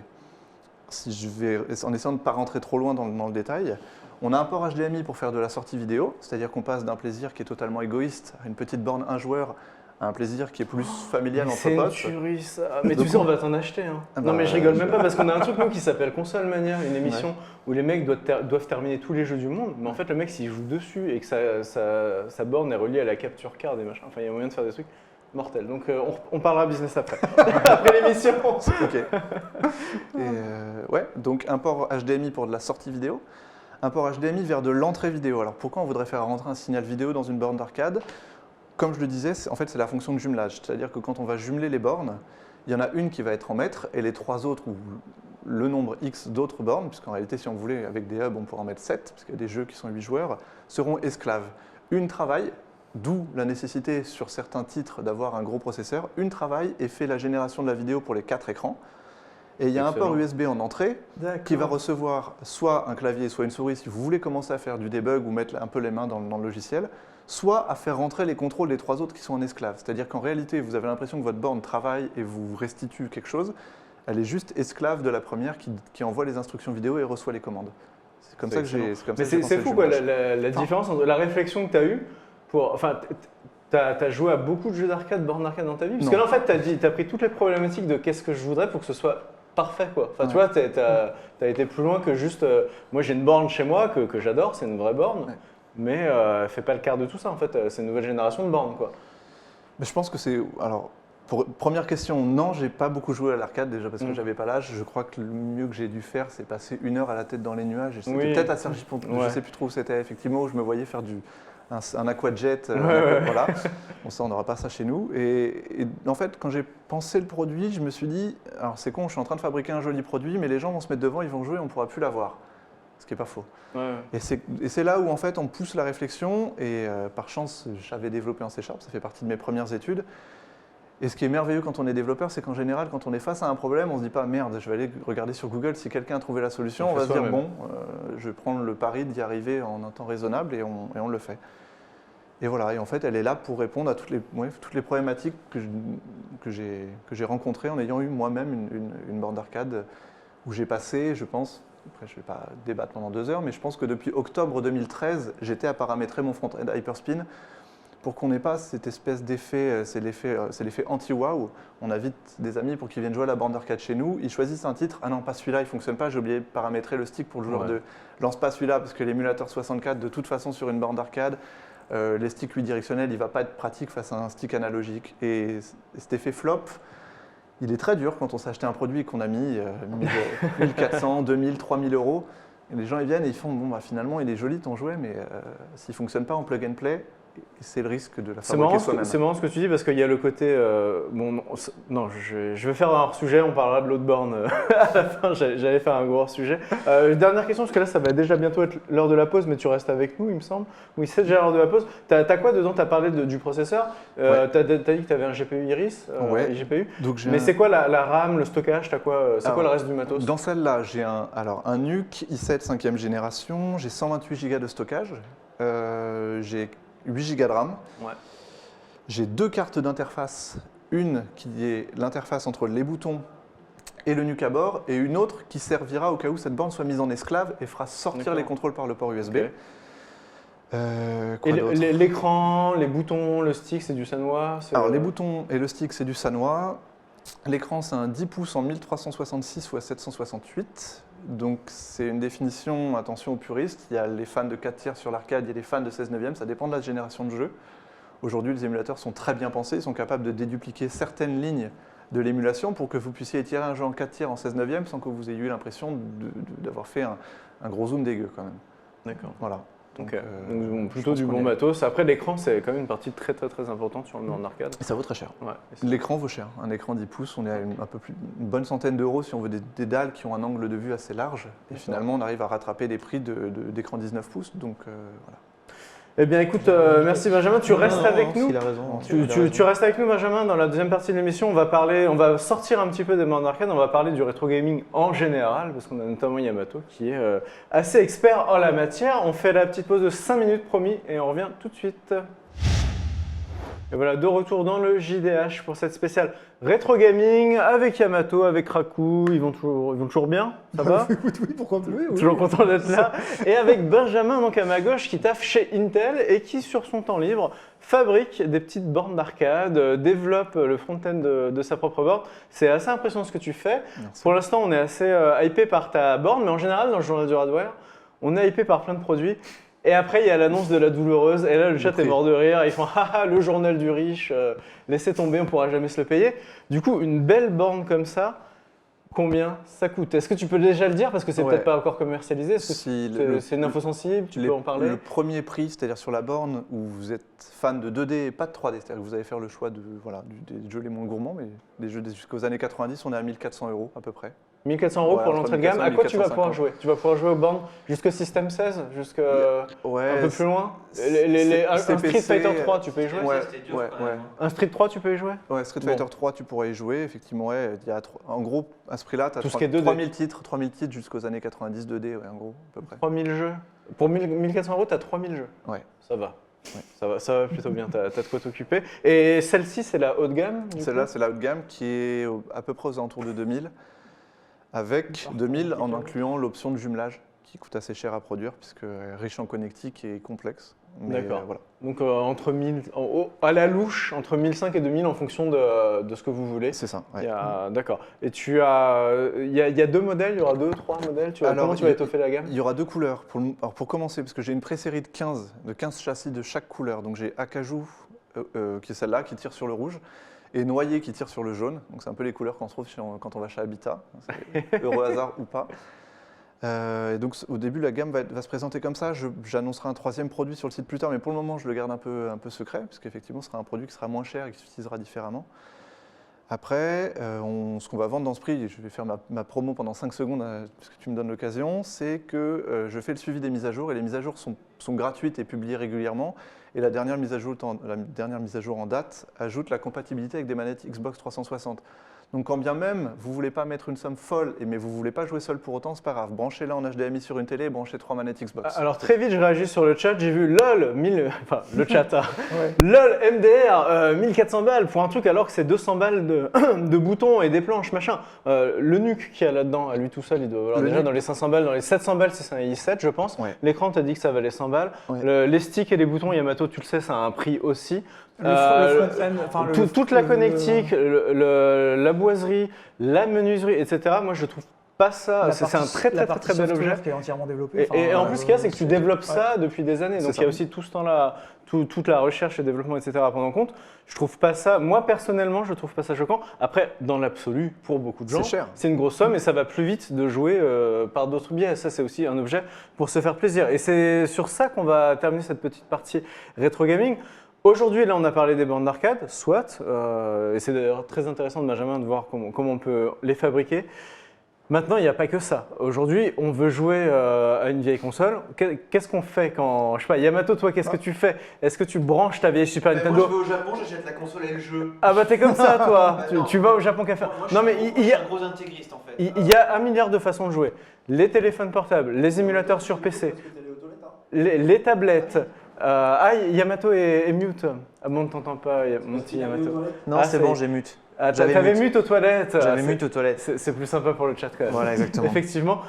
En essayant de ne pas rentrer trop loin dans le détail, on a un port HDMI pour faire de la sortie vidéo, c'est-à-dire qu'on passe d'un plaisir qui est totalement égoïste à une petite borne un joueur à un plaisir qui est plus familial entre C'est une potes. tuerie, ça. Mais tu Donc, sais, on va t'en acheter. Hein. Ah Non, bah, mais je rigole même pas parce qu'on a un truc, nous, qui s'appelle Console Mania, une émission Ouais. où les mecs doivent terminer tous les jeux du monde. Mais en fait, le mec, s'il joue dessus et que sa borne est reliée à la capture card et machin, enfin, il y a moyen de faire des trucs mortels. Donc, on parlera business après. Après l'émission. Ok. Ouais, donc un port HDMI pour de la sortie vidéo, un port HDMI vers de l'entrée vidéo. Alors pourquoi on voudrait faire rentrer un signal vidéo dans une borne d'arcade? Comme je le disais, en fait c'est la fonction de jumelage, c'est-à-dire que quand on va jumeler les bornes, il y en a une qui va être en mètres et les 3 autres, ou le nombre X d'autres bornes, puisqu'en réalité si on voulait avec des hubs on pourrait en mettre 7, parce qu'il y a des jeux qui sont 8 joueurs, seront esclaves. Une travaille, d'où la nécessité sur certains titres d'avoir un gros processeur, une travaille et fait la génération de la vidéo pour les 4 écrans. Et il y a un port USB en entrée qui va recevoir soit un clavier, soit une souris si vous voulez commencer à faire du debug ou mettre un peu les mains dans le logiciel, soit à faire rentrer les contrôles des 3 autres qui sont en esclave. C'est-à-dire qu'en réalité, vous avez l'impression que votre borne travaille et vous restitue quelque chose. Elle est juste esclave de la première qui envoie les instructions vidéo et reçoit les commandes. C'est comme ça que j'ai Mais c'est fou, quoi, la différence entre la réflexion que tu as eue pour. Enfin, t'as joué à beaucoup de jeux d'arcade, bornes d'arcade dans ta vie? Parce Non. que là, en fait, t'as pris toutes les problématiques de qu'est-ce que je voudrais pour que ce soit parfait, quoi. Enfin, tu vois, t'as été plus loin que juste. Moi, j'ai une borne chez moi que j'adore, c'est une vraie borne, Ouais. mais elle fait pas le quart de tout ça, en fait. C'est une nouvelle génération de bornes, quoi. Mais je pense que c'est. Alors, première question, non, j'ai pas beaucoup joué à l'arcade déjà parce que j'avais pas l'âge. Je crois que le mieux que j'ai dû faire, c'est passer 1 heure à la tête dans les nuages. Et c'était Oui. peut-être à Sergi-Pontoise, Ouais. je sais plus trop où c'était, effectivement, où je me voyais faire un aquajet. Ouais. Voilà. Bon, ça, on n'aura pas ça chez nous. Et en fait, quand j'ai pensé le produit, je me suis dit, alors c'est con, je suis en train de fabriquer un joli produit, mais les gens vont se mettre devant, ils vont jouer, on ne pourra plus l'avoir. Ce qui n'est pas faux. Ouais. Et c'est là où en fait on pousse la réflexion et par chance j'avais développé en C#, ça fait partie de mes premières études. Et ce qui est merveilleux quand on est développeur, c'est qu'en général quand on est face à un problème, on se dit pas merde, je vais aller regarder sur Google si quelqu'un a trouvé la solution, on va se dire bon, je vais prendre le pari d'y arriver en un temps raisonnable et on le fait. Et voilà, et en fait elle est là pour répondre à toutes les problématiques que j'ai rencontrées en ayant eu moi-même une borne d'arcade où j'ai passé, je pense, après je ne vais pas débattre pendant 2 heures, mais je pense que depuis octobre 2013, j'étais à paramétrer mon front-end Hyperspin pour qu'on n'ait pas cette espèce d'effet, c'est l'effet anti-wow. On invite des amis pour qu'ils viennent jouer à la borne d'arcade chez nous, ils choisissent un titre, ah non, pas celui-là, il ne fonctionne pas, j'ai oublié de paramétrer le stick pour le joueur 2. Lance pas celui-là parce que l'émulateur 64, de toute façon sur une borne d'arcade, Les sticks unidirectionnels, il ne va pas être pratique face à un stick analogique. Et cet effet flop, il est très dur quand on s'est acheté un produit qu'on a mis 1400, 2000, 3000 euros. Et les gens ils viennent et ils font bon, bah, finalement il est joli ton jouet, mais s'il ne fonctionne pas en plug and play, c'est le risque de la fabriquer soi-même. C'est marrant ce que tu dis parce qu'il y a le côté. Bon, non, je vais faire un hors-sujet, on parlera de l'autre borne à la fin, j'allais faire un gros hors-sujet. Dernière question, parce que là ça va déjà bientôt être l'heure de la pause, mais tu restes avec nous, il me semble. Oui, c'est déjà l'heure de la pause. T'as quoi dedans? T'as parlé du processeur, Ouais. t'as dit que t'avais un GPU Iris, Ouais. GPU. Donc, Mais c'est quoi la RAM, le stockage, t'as quoi, c'est quoi le reste du matos? Dans celle-là, j'ai un NUC i7 5e génération, j'ai 128 Go de stockage, j'ai 8 Go de RAM. Ouais. J'ai 2 cartes d'interface, une qui est l'interface entre les boutons et le NUC à bord, et une autre qui servira au cas où cette borne soit mise en esclave et fera sortir D'accord. les contrôles par le port USB. Ok. Quoi Et d'autre l'écran, les boutons, le stick, c'est du Sanwa? Alors les boutons et le stick, c'est du Sanwa. L'écran, c'est un 10 pouces en 1366 ou 768. Donc c'est une définition, attention aux puristes, il y a les fans de 4 tiers sur l'arcade, il y a les fans de 16/9, ça dépend de la génération de jeu. Aujourd'hui, les émulateurs sont très bien pensés, ils sont capables de dédupliquer certaines lignes de l'émulation pour que vous puissiez étirer un jeu en 4 tiers en 16/9 sans que vous ayez eu l'impression d'avoir fait un gros zoom dégueu quand même. D'accord. Voilà. Donc, Donc, bon, je plutôt pense du qu'on bon est- matos. Après, l'écran, c'est quand même une partie très importante sur le mode en arcade. Et ça vaut très cher. Ouais. L'écran vaut cher. Un écran 10 pouces, on est à une bonne centaine d'euros si on veut des dalles qui ont un angle de vue assez large. Et D'accord. finalement, on arrive à rattraper des prix d'écran 19 pouces. Donc voilà. Eh bien, écoute, merci Benjamin. Tu restes avec nous. Il a raison. Tu restes avec nous, Benjamin. Dans la deuxième partie de l'émission, on va sortir un petit peu des bornes d'arcade. On va parler du rétro gaming en général, parce qu'on a notamment Yamato qui est assez expert en la matière. On fait la petite pause de 5 minutes, promis, et on revient tout de suite. Et voilà, de retour dans le JDH pour cette spéciale rétro gaming avec Yamato, avec Raku. Ils vont toujours bien, ça va? Écoute, oui, pourquoi oui, oui. Toujours content d'être là. Et avec Benjamin, donc à ma gauche, qui taffe chez Intel et qui, sur son temps libre, fabrique des petites bornes d'arcade, développe le front-end de sa propre borne. C'est assez impressionnant ce que tu fais. Merci. Pour l'instant, on est assez hypé par ta borne, mais en général, dans le journal du hardware, on est hypé par plein de produits. Et après, il y a l'annonce de la douloureuse. Et là, le chat est mort de rire. Ils font haha, le journal du riche, laissez tomber, on pourra jamais se le payer. Du coup, une belle borne comme ça, combien ça coûte? Est-ce que tu peux déjà le dire parce que c'est Ouais. peut-être pas encore commercialisé? Est-ce que Si c'est une info sensible? Tu peux en parler? Le premier prix, c'est-à-dire sur la borne où vous êtes fan de 2D et pas de 3D, c'est-à-dire que vous allez faire le choix des jeux les moins gourmands, mais des jeux jusqu'aux années 90, on est à 1400 € à peu près. 1400 € Ouais, pour entre l'entrée de gamme. À quoi tu vas 1450. pouvoir jouer? Tu vas pouvoir jouer aux bornes jusqu'au système 16, jusqu'à Ouais, un peu plus loin? Un c'est Street PC, Fighter 3, tu peux y jouer? Ouais, c'était dur, ouais, quand même. ouais. Un Street 3, tu peux y jouer? Ouais, Street Bon. Fighter 3, tu pourrais y jouer, effectivement. Ouais, il y a en gros, à ce prix-là, tu Tout ce qui as est 2D. 3000 titres jusqu'aux années 90 2D, ouais, en gros, à peu près. 3000 jeux. Pour 1400 €, tu as 3000 jeux. Ouais. Ça va. Ouais. Ça va plutôt bien, tu as de quoi t'occuper. Et celle-ci, c'est la haut de gamme du Celle-là, coup c'est la haut de gamme qui est à peu près aux alentours de 2000, avec 2000 en incluant l'option de jumelage qui coûte assez cher à produire puisque riche en connectique et complexe. Mais, D'accord. voilà. Donc entre 1000, à la louche, entre 1005 et 2000 en fonction de ce que vous voulez. C'est ça. ouais. D'accord. Et il y a 2 modèles, il y aura 2, 3 modèles. Comment tu vas étoffer la gamme? Il y aura 2 couleurs. Alors pour commencer, parce que j'ai une pré-série de 15 châssis de chaque couleur. Donc j'ai Acajou, qui est celle-là, qui tire sur le rouge, et Noyer qui tire sur le jaune. Donc c'est un peu les couleurs qu'on se trouve quand on va chez Habitat. C'est heureux hasard ou pas. Et donc au début, la gamme va se présenter comme ça. J'annoncerai un 3e produit sur le site plus tard, mais pour le moment, je le garde un peu secret, parce qu'effectivement, ce sera un produit qui sera moins cher et qui s'utilisera différemment. Après, ce qu'on va vendre dans ce prix, et je vais faire ma promo pendant 5 secondes, puisque tu me donnes l'occasion, c'est que je fais le suivi des mises à jour, et les mises à jour sont gratuites et publiées régulièrement. Et la dernière mise à jour en date ajoute la compatibilité avec des manettes Xbox 360. Donc quand bien même vous ne voulez pas mettre une somme folle, mais vous ne voulez pas jouer seul pour autant, c'est pas grave. Branchez-la en HDMI sur une télé et branchez 3 manettes Xbox. Alors très vite, je réagis sur le chat. J'ai vu LOL, le chat, hein. Ouais. LOL MDR, 1400 balles pour un truc alors que c'est 200 balles de boutons et des planches, machin. Le NUC qu'il y a là-dedans, à lui tout seul, il doit valoir Le déjà NUC. dans les 500 balles, dans les 700 balles si c'est un i7, je pense. Ouais. L'écran, tu as dit que ça valait 100 balles. Ouais. Les sticks et les boutons, Yamato, tu le sais, ça a un prix aussi. Le front-end, enfin, Toute la connectique, la boiserie, la menuiserie, etc. Moi, je trouve pas ça. La C'est un partie- très la très partie très bel software objet. qui est entièrement développée. Et en plus, ce qu'il y a, c'est que tu développes ça ouais. depuis des années. Donc, C'est il y a ça. aussi tout ce temps-là, toute la recherche et développement, etc. à prendre en compte. Je trouve pas ça, moi personnellement, je trouve pas ça choquant. Après, dans l'absolu, pour beaucoup de gens, C'est cher. c'est une grosse somme et ça va plus vite de jouer par d'autres biais. Ça, c'est aussi un objet pour se faire plaisir. Et c'est sur ça qu'on va terminer cette petite partie rétro gaming. Aujourd'hui, là, on a parlé des bornes d'arcade, soit, et c'est d'ailleurs très intéressant de Benjamin de voir comment on peut les fabriquer. Maintenant, il n'y a pas que ça. Aujourd'hui, on veut jouer à une vieille console. Qu'est-ce qu'on fait quand… Je sais pas, Yamato, toi, qu'est-ce que tu fais? Est-ce que tu branches ta vieille Super Nintendo? au Japon, j'achète la console et le jeu. Ah bah t'es comme ça, toi. Bah tu, non. tu vas au Japon qu'à faire. Non mais il y a… un gros intégriste en fait. Il y a un milliard de façons de jouer. Les téléphones portables, les émulateurs sur PC, les tablettes. Yamato est mute. Ah bon, on ne t'entend pas, mon petit Yamato. Non, Ah, c'est ça y bon, est. j'ai mute. Ah, J'avais t'avais mute. mute aux toilettes. J'avais Ah, mute aux toilettes. c'est plus sympa pour le chat quand même. Voilà, exactement. Effectivement.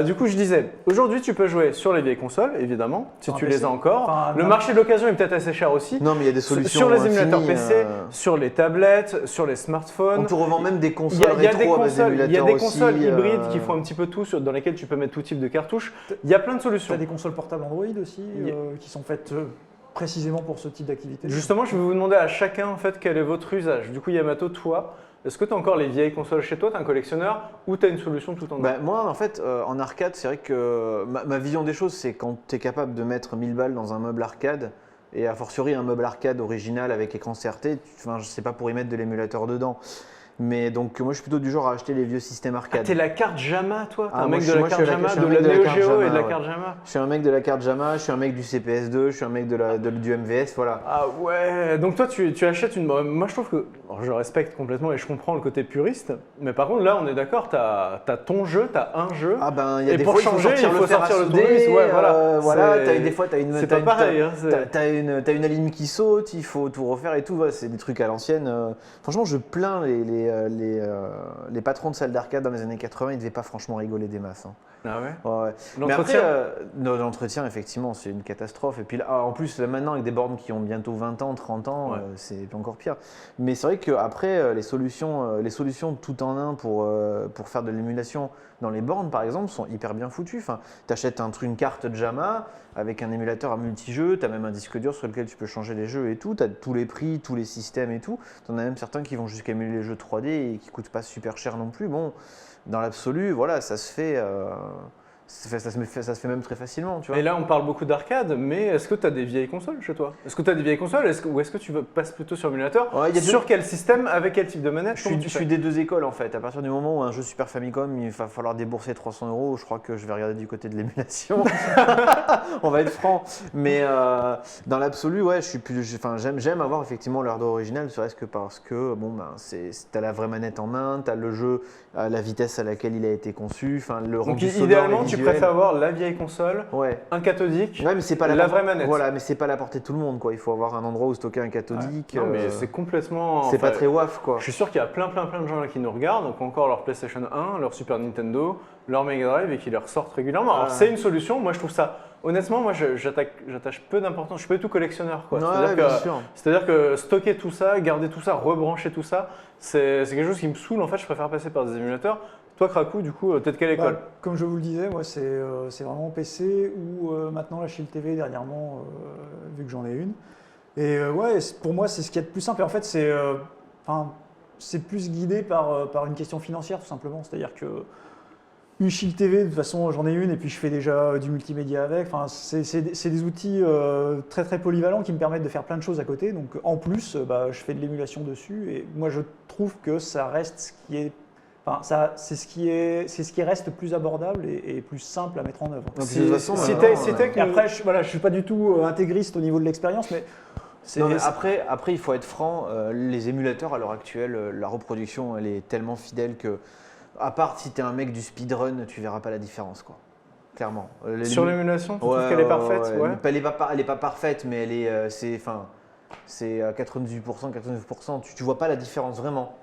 Du coup, je disais, aujourd'hui, tu peux jouer sur les vieilles consoles, évidemment, si Sur un tu PC. les as encore. Enfin, Le non. marché de l'occasion est peut-être assez cher aussi. Non, mais il y a des solutions Sur les émulateurs infinies, PC, sur les tablettes, sur les On smartphones. te revend même des Il consoles y a des rétro avec des consoles, il y a émulateurs des aussi, consoles hybrides qui font un petit peu tout, dans lesquelles tu peux mettre tout type de cartouches. Il y a plein de Tu solutions. as des consoles portables Android aussi qui sont faites précisément pour ce type d'activité. Justement, je vais vous demander à chacun en fait quel est votre usage. Du coup, Yamato, toi, est-ce que tu as encore les vieilles consoles chez toi, tu es un collectionneur ou tu as une solution tout en un? Bah, moi, en fait, en arcade, c'est vrai que ma vision des choses, c'est quand tu es capable de mettre 1000 balles dans un meuble arcade, et a fortiori un meuble arcade original avec écran CRT, je sais pas pour y mettre de l'émulateur dedans. Mais donc, moi, je suis plutôt du genre à acheter les vieux systèmes arcade. T'es la carte JAMA, toi? T'es Ah, un moi, mec je de suis- la moi, je carte suis la- JAMA, je suis de un la mec de la Neo carte Geo et de JAMA, la ouais. carte JAMA? Je suis un mec de la carte JAMA, je suis un mec du CPS2, je suis un mec du MVS, voilà. Ah ouais, donc toi tu achètes une… Moi je trouve que… alors, je respecte complètement et je comprends le côté puriste, mais par contre là on est d'accord, t'as ton jeu, t'as un jeu. Ah ben, il y a Et des pour fois, il faut changer, sortir il le faut fer à sortir le souder, tournevis, ouais, voilà. C'est- des fois, t'as une, c'est t'as pas une- pareil, hein, c'est- t'as une aline qui saute, il faut tout refaire et tout, ouais, c'est des trucs à l'ancienne. Franchement, je plains les patrons de salles d'arcade dans les années 80, ils devaient pas franchement rigoler des masses. Hein. Ah ouais. Ouais, ouais. Mais L'entretien. après, l'entretien, effectivement, c'est une catastrophe. Et puis là, en plus, là, maintenant, avec des bornes qui ont bientôt 20 ans, 30 ans, Ouais. c'est encore pire. Mais c'est vrai qu'après, les solutions tout en un pour faire de l'émulation dans les bornes, par exemple, sont hyper bien foutues. Enfin, tu achètes une carte JAMA avec un émulateur à multijeux, tu as même un disque dur sur lequel tu peux changer les jeux et tout, tu as tous les prix, tous les systèmes et tout. Tu en as même certains qui vont jusqu'à émuler les jeux 3D et qui ne coûtent pas super cher non plus. Bon, dans l'absolu, voilà, ça se fait même très facilement, tu vois. Et là, on parle beaucoup d'arcade, mais est-ce que tu as des vieilles consoles chez toi? Est-ce que tu as des vieilles consoles ou est-ce que tu passes plutôt sur émulateur? Ouais, il y a deux- Sur quel système? Avec quel type de manette? Je Comment suis, tu je suis fais des deux écoles en fait. À partir du moment où un jeu Super Famicom, il va falloir débourser 300 €, je crois que je vais regarder du côté de l'émulation. On va être franc. Mais dans l'absolu, ouais, j'aime avoir effectivement l'hardware original, serait-ce que parce que bon, t'as la vraie manette en main, t'as le jeu à la vitesse à laquelle il a été conçu, le Donc rendu sonore idéalement, et tu visuel. préfères avoir la vieille console, Ouais. un cathodique. Ouais, mais c'est pas La vraie manette. Voilà, mais c'est pas la portée de tout le monde, quoi. Il faut avoir un endroit où stocker un cathodique. Non, mais c'est complètement… c'est pas enfin, très waf, quoi. Je suis sûr qu'il y a plein de gens là qui nous regardent, qui ont encore leur PlayStation 1, leur Super Nintendo, leur Mega Drive et qui les ressortent régulièrement. Alors Ah. c'est une solution, moi je trouve ça… Honnêtement, moi j'attache peu d'importance, je suis pas du tout collectionneur, quoi. Ouais, bien sûr. C'est-à-dire que stocker tout ça, garder tout ça, rebrancher tout ça, c'est quelque chose qui me saoule. En fait, je préfère passer par des émulateurs. Toi, Krakou, du coup, t'es de quelle école? Comme je vous le disais, moi c'est vraiment PC ou maintenant la Shield TV dernièrement, vu que j'en ai une. Et ouais, pour moi c'est ce qu'il y a de plus simple. Et en fait c'est plus guidé par une question financière tout simplement. C'est-à-dire que une Shield TV, de toute façon j'en ai une et puis je fais déjà du multimédia avec. Enfin, c'est des outils très très polyvalents qui me permettent de faire plein de choses à côté. Donc en plus, je fais de l'émulation dessus et moi je trouve que ça reste ce qui est… Enfin, c'est ce qui reste plus abordable et plus simple à mettre en œuvre. Donc, de toute façon, si maintenant, t'es Et après, je suis pas du tout intégriste au niveau de l'expérience, mais Non, mais après, il faut être franc, les émulateurs à l'heure actuelle, la reproduction, elle est tellement fidèle que, à part si tu es un mec du speedrun, tu verras pas la différence, quoi. Clairement. Sur l'émulation, tu trouves Ouais, qu'elle est parfaite? ouais. Ouais. Elle est pas parfaite, mais c'est à 98%, 99%. Tu vois pas la différence vraiment.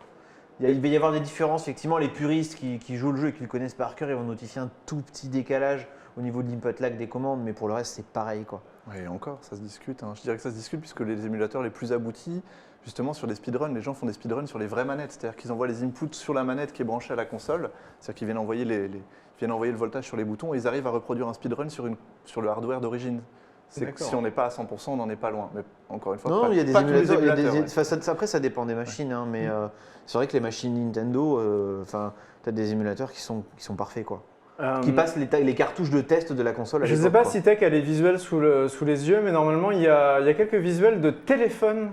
Il va y avoir des différences, effectivement, les puristes qui jouent le jeu et qui le connaissent par cœur, ils vont notifier un tout petit décalage au niveau de l'input lag des commandes, mais pour le reste, c'est pareil, quoi. Ouais, et encore, ça se discute. Je dirais que ça se discute puisque les émulateurs les plus aboutis, justement sur des speedruns, les gens font des speedruns sur les vraies manettes. C'est-à-dire qu'ils envoient les inputs sur la manette qui est branchée à la console. C'est-à-dire qu'ils viennent envoyer, viennent envoyer le voltage sur les boutons et ils arrivent à reproduire un speedrun sur le hardware d'origine. D'accord. Si on n'est pas à 100%, on n'en est pas loin. Mais encore une fois, Non, pas, il y a des pas tous les émulateurs. émulateurs, ouais. Après, ça dépend des machines, hein, mais c'est vrai que les machines Nintendo, tu as des émulateurs qui sont parfaits, quoi. Qui passent les cartouches de test de la console à Je ne sais l'époque, pas quoi. si Tech a les visuels sous les yeux, mais normalement, il y a quelques visuels de téléphones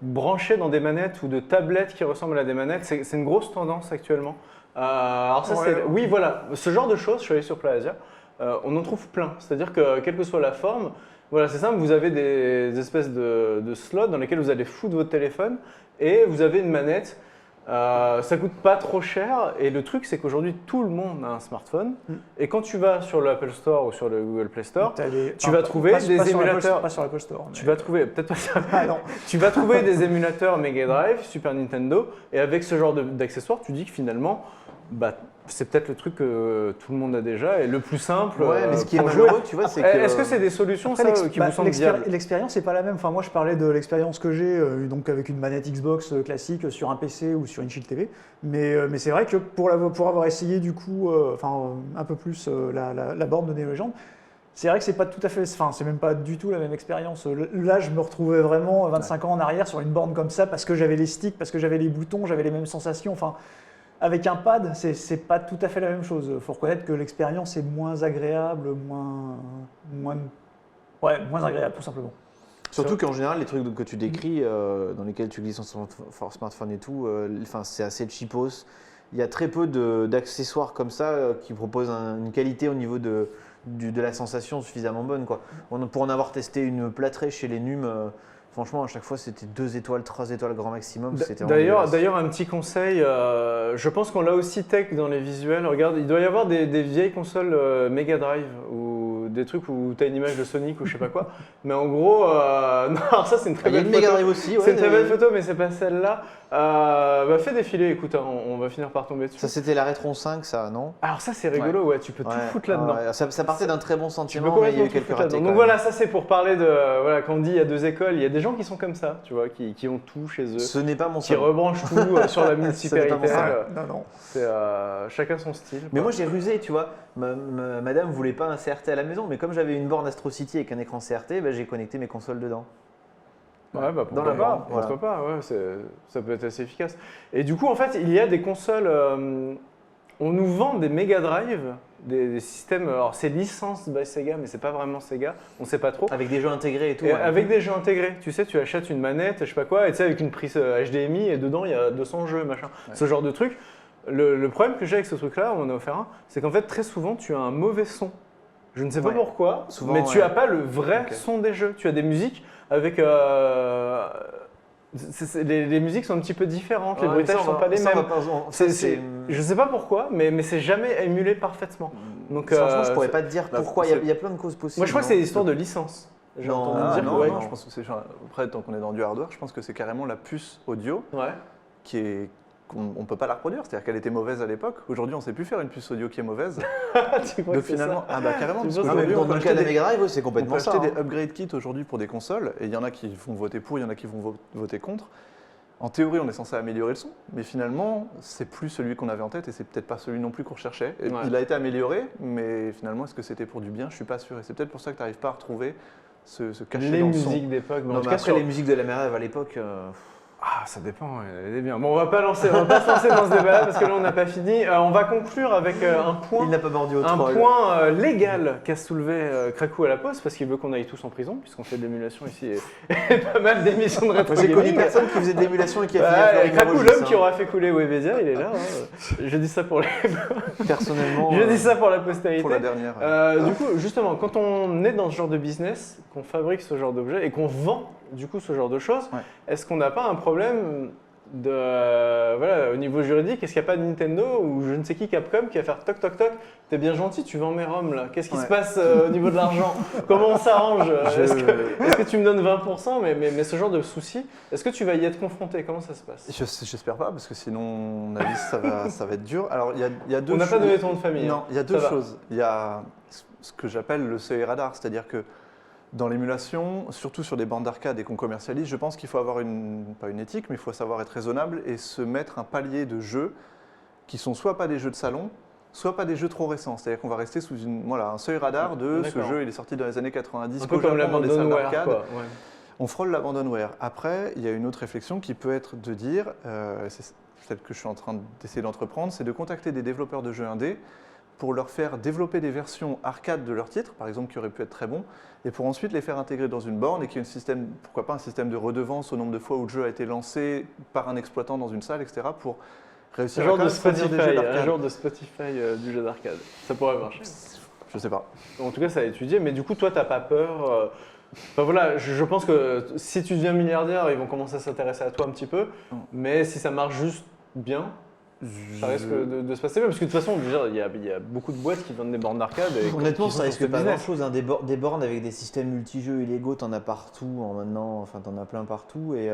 branchés dans des manettes ou de tablettes qui ressemblent à des manettes. C'est une grosse tendance actuellement. Alors ça, Ouais. oui, voilà, ce genre de choses, je suis allé sur PlayAsia, on en trouve plein. C'est-à-dire que quelle que soit la forme, voilà, c'est simple, vous avez des espèces de slots dans lesquels vous allez foutre votre téléphone et vous avez une manette. Ça coûte pas trop cher et le truc c'est qu'aujourd'hui tout le monde a un smartphone et quand tu vas sur l'Apple Store ou sur le Google Play Store, tu vas trouver des émulateurs. Pas sur l'Apple Store. Tu vas trouver peut-être pas ça. Ah non. Tu vas trouver des émulateurs Mega Drive, Super Nintendo et avec ce genre d'accessoires, tu dis que finalement, bah, c'est peut-être le truc que tout le monde a déjà et le plus simple. Ouais, mais ce qui est pour jouer. malheureux, tu vois, c'est que. Est-ce que c'est des solutions Après, ça, qui vous semblent viables? l'expérience n'est pas la même. Enfin, moi, je parlais de l'expérience que j'ai donc avec une manette Xbox classique sur un PC ou sur une Shield TV. Mais c'est vrai que pour avoir essayé du coup, un peu plus la borne de Neo Legend, c'est vrai que c'est pas tout à fait, enfin, c'est même pas du tout la même expérience. Là, je me retrouvais vraiment 25 ans en arrière sur une borne comme ça parce que j'avais les sticks, parce que j'avais les boutons, j'avais les mêmes sensations. Enfin, avec un pad, c'est pas tout à fait la même chose. Il faut reconnaître que l'expérience est moins agréable, moins agréable tout simplement. Surtout qu'en général, les trucs que tu décris, dans lesquels tu glisses ton smartphone et tout, c'est assez cheapos. Il y a très peu d'accessoires comme ça qui proposent une qualité au niveau de la sensation suffisamment bonne, quoi. Pour en avoir testé une plâtrée chez les NUM, franchement, à chaque fois, c'était 2 étoiles, 3 étoiles grand maximum. C'était vraiment dégueulasse. D'ailleurs, un petit conseil, je pense qu'on l'a aussi Tech dans les visuels. Regarde, il doit y avoir des vieilles consoles Mega Drive ou des trucs où tu as une image de Sonic ou je sais pas quoi. Mais en gros, non, alors ça c'est une très Il y a belle une photo. Mega Drive aussi, ouais. C'est une très belle photo, mais c'est pas celle-là. Fais défiler, écoute, hein, on va finir par tomber dessus. Ça, c'était la Retron 5, ça, non? Alors ça c'est rigolo, ouais, tu peux tout foutre là-dedans. Ouais, ça partait d'un très bon Tu peux sentiment, mais il y a eu complètement tout quelques foutre ratés. là-dedans. quand Donc même. voilà, ça c'est pour parler de, voilà, quand on dit il y a 2 écoles, il y a des gens qui sont comme ça, tu vois, qui ont tout chez eux, Ce n'est pas mon qui salon. rebranchent tout sur la Ça dépend multi-péritel. ça. Non. C'est chacun son style. Mais quoi. moi j'ai rusé, tu vois. Madame voulait pas un CRT à la maison, mais comme j'avais une borne Astro City avec un écran CRT, j'ai connecté mes consoles dedans. Ouais, bah Dans pourquoi la pas, borne, voilà. pourquoi pas, ouais, ça peut être assez efficace. Et du coup, en fait, il y a des consoles, on nous vend des Mega Drive, des systèmes, alors c'est licence by Sega, mais c'est pas vraiment Sega, on sait pas trop. Avec des jeux intégrés et tout. Et ouais. avec des jeux intégrés, tu sais, tu achètes une manette, je sais pas quoi, et tu sais, avec une prise HDMI, et dedans il y a 200 jeux, machin. Ouais. Ce genre de truc. Le problème que j'ai avec ce truc-là, on en a offert un, c'est qu'en fait, très souvent, tu as un mauvais son. Je ne sais pas Ouais. pourquoi, Souvent, mais tu ouais. n'as pas le vrai Ok. son des jeux. Tu as des musiques avec. Les musiques sont un petit peu différentes, les Ouais, bruitages ça, ne sont pas les ça, on mêmes. va pas- ça, Je ne sais pas pourquoi, mais c'est jamais émulé parfaitement. Donc, Franchement, je pourrais pas te dire Là, pourquoi. Il y a plein de causes possibles. Moi, je crois que c'est l'histoire de licence. J'ai Non, entendu ah, dire non, que, ouais. non, je pense que c'est après tant qu'on est dans du hardware, je pense que c'est carrément la puce audio Ouais. qu'on ne peut pas la reproduire. C'est-à-dire qu'elle était mauvaise à l'époque. Aujourd'hui, on ne sait plus faire une puce audio qui est mauvaise. Tu crois Donc que c'est finalement, ça carrément, Tu parce penses que qu'aujourd'hui, Dans on peut le acheter cas de la des, Mega Drive, c'est on peut complètement ça. acheter hein. des upgrade kits aujourd'hui pour des consoles, et il y en a qui vont voter pour, il y en a qui vont voter contre. En théorie, on est censé améliorer le son, mais finalement, c'est plus celui qu'on avait en tête et c'est peut-être pas celui non plus qu'on recherchait. Et Ouais. il a été amélioré, mais finalement, est-ce que c'était pour du bien? Je suis pas sûr. Et c'est peut-être pour ça que tu n'arrives pas à retrouver ce cachet Les dans le son. musiques d'époque. mais en Non, tout mais cas, après, sur- les musiques de la Mega Drive à l'époque. Ah, ça dépend, elle est bien. Bon, on va pas se lancer dans ce débat-là parce que là, on n'a pas fini. On va conclure avec un point. Il n'a pas mordu au Un troll. point légal qu'a soulevé Krakou à la poste parce qu'il veut qu'on aille tous en prison puisqu'on fait de l'émulation ici et pas mal d'émissions de rétro Moi, j'ai connu gaming. personne qui faisait de l'émulation et qui a fini à Ouais, Florida Krakou, Rogis, l'homme hein. qui aura fait couler Webedia, il est là. hein. Je dis ça pour Personnellement. je dis ça pour la postérité. Pour la dernière. Du coup, justement, quand on est dans ce genre de business, qu'on fabrique ce genre d'objet et qu'on vend du coup ce genre de choses, Ouais. est-ce qu'on n'a pas un problème voilà, au niveau juridique, est-ce qu'il n'y a pas de Nintendo ou je ne sais qui, Capcom, qui va faire toc toc toc, t'es bien gentil, tu vends mes ROM là, qu'est-ce qui se passe au niveau de l'argent? Comment on s'arrange? Est-ce que tu me donnes 20%, mais ce genre de souci, est-ce que tu vas y être confronté? Comment ça se passe? J'espère pas, parce que sinon, mon avis, ça va être dur. Alors, il y a deux On n'a pas choses. donné ton nom de famille. Non, hein. il y a deux Ça va. choses. Il y a ce que j'appelle le seuil radar, c'est-à-dire que dans l'émulation, surtout sur des bandes d'arcade et qu'on commercialise, je pense qu'il faut avoir pas une éthique, mais il faut savoir être raisonnable et se mettre un palier de jeux qui sont soit pas des jeux de salon, soit pas des jeux trop récents. C'est-à-dire qu'on va rester sous un seuil radar de ce D'accord. jeu, il est sorti dans les années 90, Un peu qu'au comme Japon, dans des salles l'abandonware, d'arcade. quoi. Ouais. On frôle l'abandonware. Après, il y a une autre réflexion qui peut être de dire, c'est celle que je suis en train d'essayer d'entreprendre, c'est de contacter des développeurs de jeux indés pour leur faire développer des versions arcade de leurs titres, par exemple, qui auraient pu être très bons, et pour ensuite les faire intégrer dans une borne et qu'il y ait un système, pourquoi pas un système de redevance au nombre de fois où le jeu a été lancé par un exploitant dans une salle, etc., pour réussir Un genre quand de même fournir des jeux Spotify, d'arcade. un genre de Spotify du jeu d'arcade. Ça pourrait marcher. Je sais pas. En tout cas, ça a étudié, mais du coup, toi, t'as pas peur. Enfin voilà, je pense que si tu deviens milliardaire, ils vont commencer à s'intéresser à toi un petit peu. Non. Mais si ça marche juste bien, ça risque de se passer bien. Parce que de toute façon, je veux dire, il y a beaucoup de boîtes qui vendent des bornes d'arcade. Et Honnêtement, qui ça sont risque sur ce pas business. grand-chose. Hein. Des bornes avec des systèmes multijeux illégaux, t'en as partout maintenant. Enfin, t'en as plein partout. Et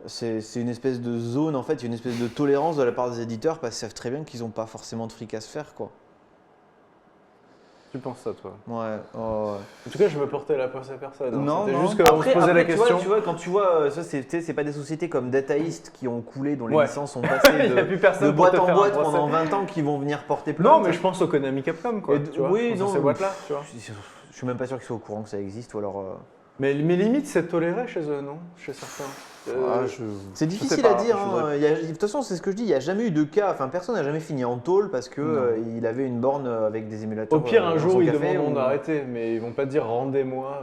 c'est une espèce de zone, en fait, il y a une espèce de tolérance de la part des éditeurs parce qu'ils savent très bien qu'ils n'ont pas forcément de fric à se faire, quoi. Tu penses ça, toi? Ouais. Oh, ouais. En tout cas, je me portais la poisse à personne. hein. Non, C'était non. juste qu'on se posait la question. Tu vois, quand tu vois, ça, c'est pas des sociétés comme Data East qui ont coulé, dont les Ouais. licences sont passées Il n'y a plus personne de pour boîte te en faire un boîte procès. pendant 20 ans qui vont venir porter plainte. Non, mais je pense au Konami Capcom, quoi. Et Tu vois, oui, sur non, ces boîtes-là, tu vois. Je suis même pas sûr qu'ils soient au courant que ça existe, ou alors. Mais limite, c'est toléré chez eux, non? Chez certains. C'est je sais difficile pas, à dire. je Hein. voudrais- De toute façon, c'est ce que je dis. Il n'y a jamais eu de cas. Enfin, personne n'a jamais fini en tôle parce que Non. il avait une borne avec des émulateurs. Au pire, un dans jour, son ils café, demanderont ou- d'arrêter, mais ils vont pas dire rendez-moi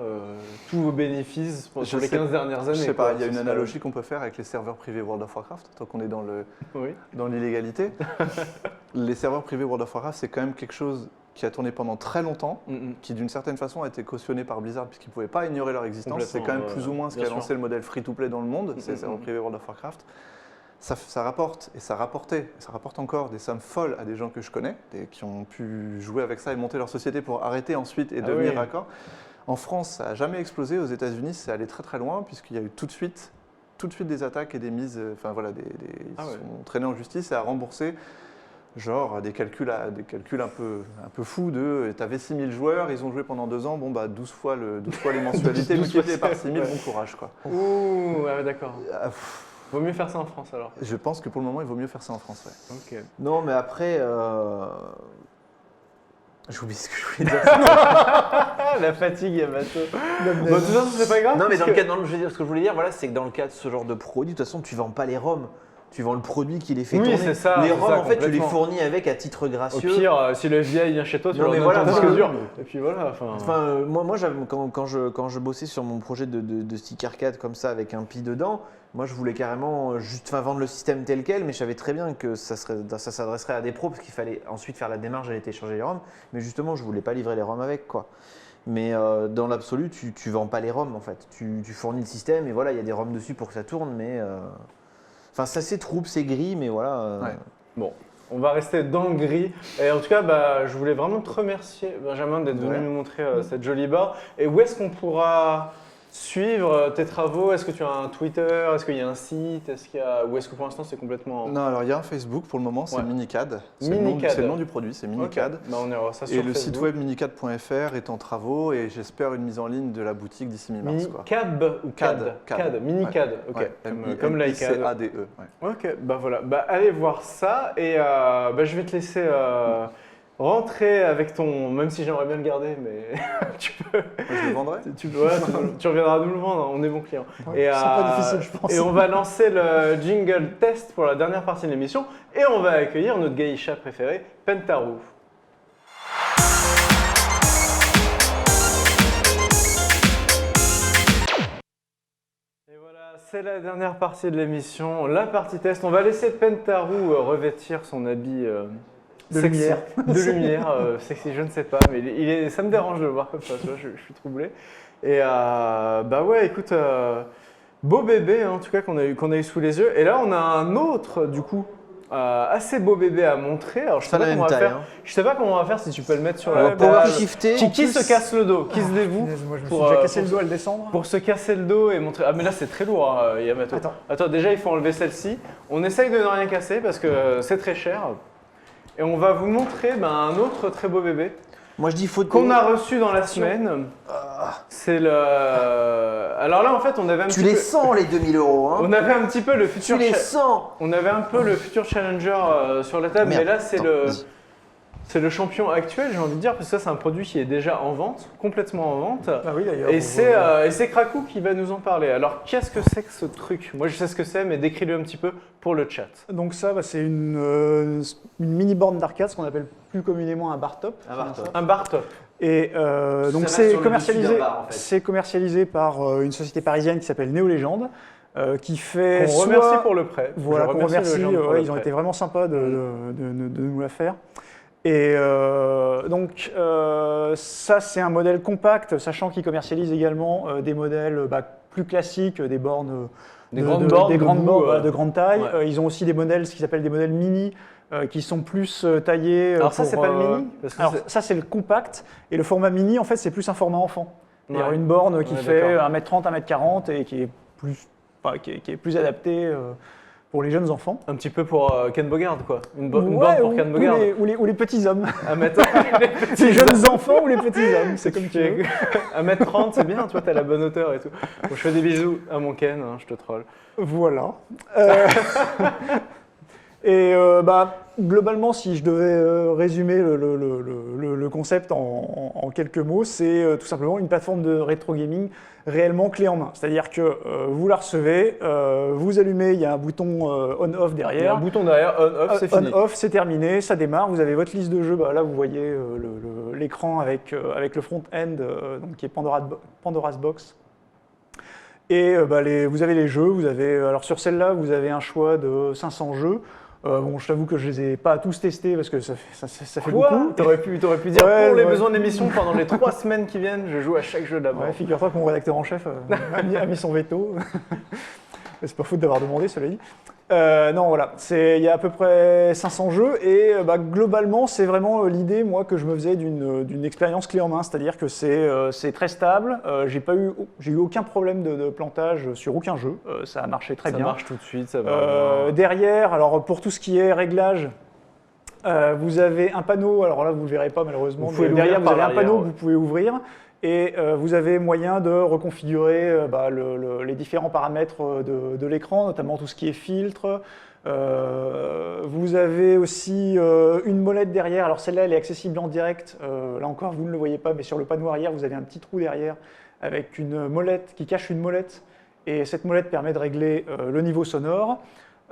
tous vos bénéfices sur Je les sais- 15 dernières années. Je sais quoi. pas, il y a Ce une serait- analogie qu'on peut faire avec les serveurs privés World of Warcraft, tant qu'on est Oui. dans l'illégalité. Les serveurs privés World of Warcraft, c'est quand même quelque chose qui a tourné pendant très longtemps, qui d'une certaine façon a été cautionné par Blizzard puisqu'ils ne pouvaient pas ignorer leur existence. C'est quand même Complètement, plus ou moins ce qui bien a lancé sûr. le modèle free-to-play dans le monde, c'est les serveurs privés World of Warcraft. Ça rapporte, et ça rapportait, et ça rapporte encore des sommes folles à des gens que je connais, qui ont pu jouer avec ça et monter leur société pour arrêter ensuite et Ah devenir oui. raccord. En France, ça n'a jamais explosé. Aux États-Unis, c'est allé très très loin puisqu'il y a eu tout de suite des attaques et des mises, enfin voilà, ils Ah ouais. sont traînés en justice et à rembourser. Genre des calculs un peu fous de tu avais 6000 joueurs, ils ont joué pendant 2 ans, bon bah 12 fois les mensualités 12 fois multipliées par 6000, ouais. bon courage quoi. Ouh, ouais, d'accord. Ah, Vaut mieux faire ça en France alors. Je pense que pour le moment il vaut mieux faire ça en France. Ouais. Ok. Non, mais après. J'ai oublié ce que je voulais dire. La fatigue, Yamato. Bon, de toute façon, c'est pas grave. Non, mais parce dans le que- cas, ce que je voulais dire, voilà, c'est que dans le cas de ce genre de produit, de toute façon, tu vends pas les ROM. Tu vends le produit qui les fait Oui, tourner. c'est ça, Les c'est ROM, ça, en fait, tu les complètement. fournis avec à titre Au gracieux. pire, si le FBI vient chez toi, tu Non, leur mais donnes voilà, ton disque voilà. dur. Et puis voilà. Enfin, moi quand je bossais sur mon projet de stick arcade comme ça avec un pi dedans, moi je voulais carrément juste vendre le système tel quel, mais je savais très bien que ça s'adresserait à des pros parce qu'il fallait ensuite faire la démarche d'aller télécharger les ROM. Mais justement, je voulais pas livrer les ROM avec quoi. Mais dans l'absolu, tu vends pas les ROM en fait. Tu fournis le système et voilà, il y a des ROM dessus pour que ça tourne, mais enfin ça c'est trouble, c'est gris, mais voilà. Ouais. Bon, on va rester dans le gris. Et en tout cas, bah, je voulais vraiment te remercier, Benjamin, d'être venu Ouais. nous montrer cette jolie barre. Et où est-ce qu'on pourra suivre tes travaux? Est-ce que tu as un Twitter? Est-ce qu'il y a un site? Ou est-ce que pour l'instant c'est complètement. Non, alors il y a un Facebook pour le moment, c'est Ouais. Minicad. Minicad. C'est le nom du produit, c'est Minicad. Ok. Bah, on ira ça sur Et le site Facebook. web minicad.fr est en travaux et j'espère une mise en ligne de la boutique d'ici mi-mars. quoi. Minicad ou CAD? CAD. Minicad, ok. Ouais, Comme l'iCAD. M-I-C-A-D-E. Ouais. Ok, bah voilà. Bah, allez voir ça et bah, je vais te laisser rentrer avec ton. Même si j'aimerais bien le garder, mais tu peux. Moi, je le vendrai. Tu reviendras nous le vendre, on est bon client. Ouais, c'est pas difficile, je pense. Et on va lancer le jingle test pour la dernière partie de l'émission et on va accueillir notre geisha préféré, Pentaru. Et voilà, c'est la dernière partie de l'émission, la partie test. On va laisser Pentaru revêtir son habit De sexy. lumière. De lumière, sexy, je ne sais pas, mais ça me dérange de le voir comme ça, tu vois, je suis troublé. Et bah ouais, écoute, beau bébé, hein, en tout cas, qu'on a eu sous les yeux. Et là, on a un autre, du coup, assez beau bébé à montrer. Alors, je sais Ça a pas la comment on même va taille, faire. hein. Je sais pas comment on va faire, si tu peux le mettre sur Ouais, la bah, Power table. shifter. Qui se casse le dos? Qui se dévoue Punaise, moi, je me suis pour, déjà cassé le pour- dos à le descendre. pour se casser le dos et montrer. Ah, mais là, c'est très lourd, hein, Yamato. Attends. Déjà, il faut enlever celle-ci. On essaye de ne rien casser parce que c'est très cher. Et on va vous montrer un autre très beau bébé Moi je dis faut qu'on a reçu dans la semaine. C'est le. Alors là, en fait, on avait un Tu petit les peu. sens les 2000 euros, hein. On avait un petit peu le Tu futur. les sens. On avait un peu le futur challenger sur la table, Merde. mais là, c'est Attends, vas-y. c'est le champion actuel, j'ai envie de dire, parce que ça, c'est un produit qui est déjà en vente, complètement en vente. Ah oui, d'ailleurs. Et c'est Krakou qui va nous en parler. Alors, qu'est-ce que c'est que ce truc? Moi, je sais ce que c'est, mais décris-le un petit peu pour le chat. Donc ça, c'est une mini borne d'arcade, ce qu'on appelle plus communément un bar top. Un bar top. Un bar top. Et donc va c'est sur le commercialisé, dessus d'un bar, en fait. c'est commercialisé par une société parisienne qui s'appelle Néo Légende, qui fait On soit- remercie pour le prêt. Voilà, Je qu'on remercie remercie. les gens pour le Ils ont prêt. été vraiment sympas de nous la faire. Et donc ça, c'est un modèle compact, sachant qu'ils commercialisent également des modèles plus classiques, des bornes, Des grandes bornes des de grandes goût, bornes, voilà, de grande taille. ouais. Ils ont aussi des modèles, ce qu'ils appellent des modèles mini, qui sont plus taillés. Alors ça, pour, c'est pas le mini parce que Alors c'est- ça, c'est le compact. Et le format mini, en fait, c'est plus un format enfant. Il y a Ouais. une borne qui Ouais, fait d'accord. 1m30, 1m40 et qui est plus adaptée pour les jeunes enfants. Un petit peu pour Ken Bogard, quoi. Une borne Ouais, pour Ken Bogard. ou les petits hommes. À mettre Les jeunes enfants ou les petits hommes, c'est comme tu veux. 1m30, c'est bien, toi, t'as la bonne hauteur et tout. Bon, je fais des bisous à mon Ken, hein, je te troll. Voilà. Et globalement, si je devais résumer le concept en quelques mots, c'est tout simplement une plateforme de rétro gaming réellement clé en main. C'est-à-dire que vous la recevez, vous allumez, il y a un bouton on-off Il y a un derrière. bouton derrière, on-off, c'est fini. On-off, c'est terminé, ça démarre, vous avez votre liste de jeux. Là, vous voyez l'écran avec le front-end donc qui est Pandora's Box. Et vous avez les jeux, alors sur celle-là, vous avez un choix de 500 jeux. Bon, je t'avoue que je les ai pas tous testés parce que ça fait Quoi beaucoup. T'aurais pu dire Ouais, pour les ouais. besoins de l'émission pendant les 3 semaines qui viennent, je joue à chaque jeu d'abord. Ouais, figure-toi que mon rédacteur en chef a mis son veto. C'est pas faute d'avoir demandé, cela dit. Non, voilà, il y a à peu près 500 jeux et globalement, c'est vraiment l'idée, moi, que je me faisais d'une expérience clé en main, c'est-à-dire que c'est très stable. J'ai eu aucun problème de plantage sur aucun jeu. Ça a marché très Ça bien. marche tout de suite, ça va. Derrière, alors pour tout ce qui est réglage, vous avez un panneau, alors là vous ne le verrez pas malheureusement, Vous pouvez mais derrière l'ouvrir vous avez par un panneau l'arrière, que vous pouvez ouvrir et vous avez moyen de reconfigurer les différents paramètres de l'écran, notamment tout ce qui est filtre. Vous avez aussi une molette derrière, alors celle-là elle est accessible en direct, là encore vous ne le voyez pas, mais sur le panneau arrière vous avez un petit trou derrière avec une molette qui cache une molette. Et cette molette permet de régler le niveau sonore.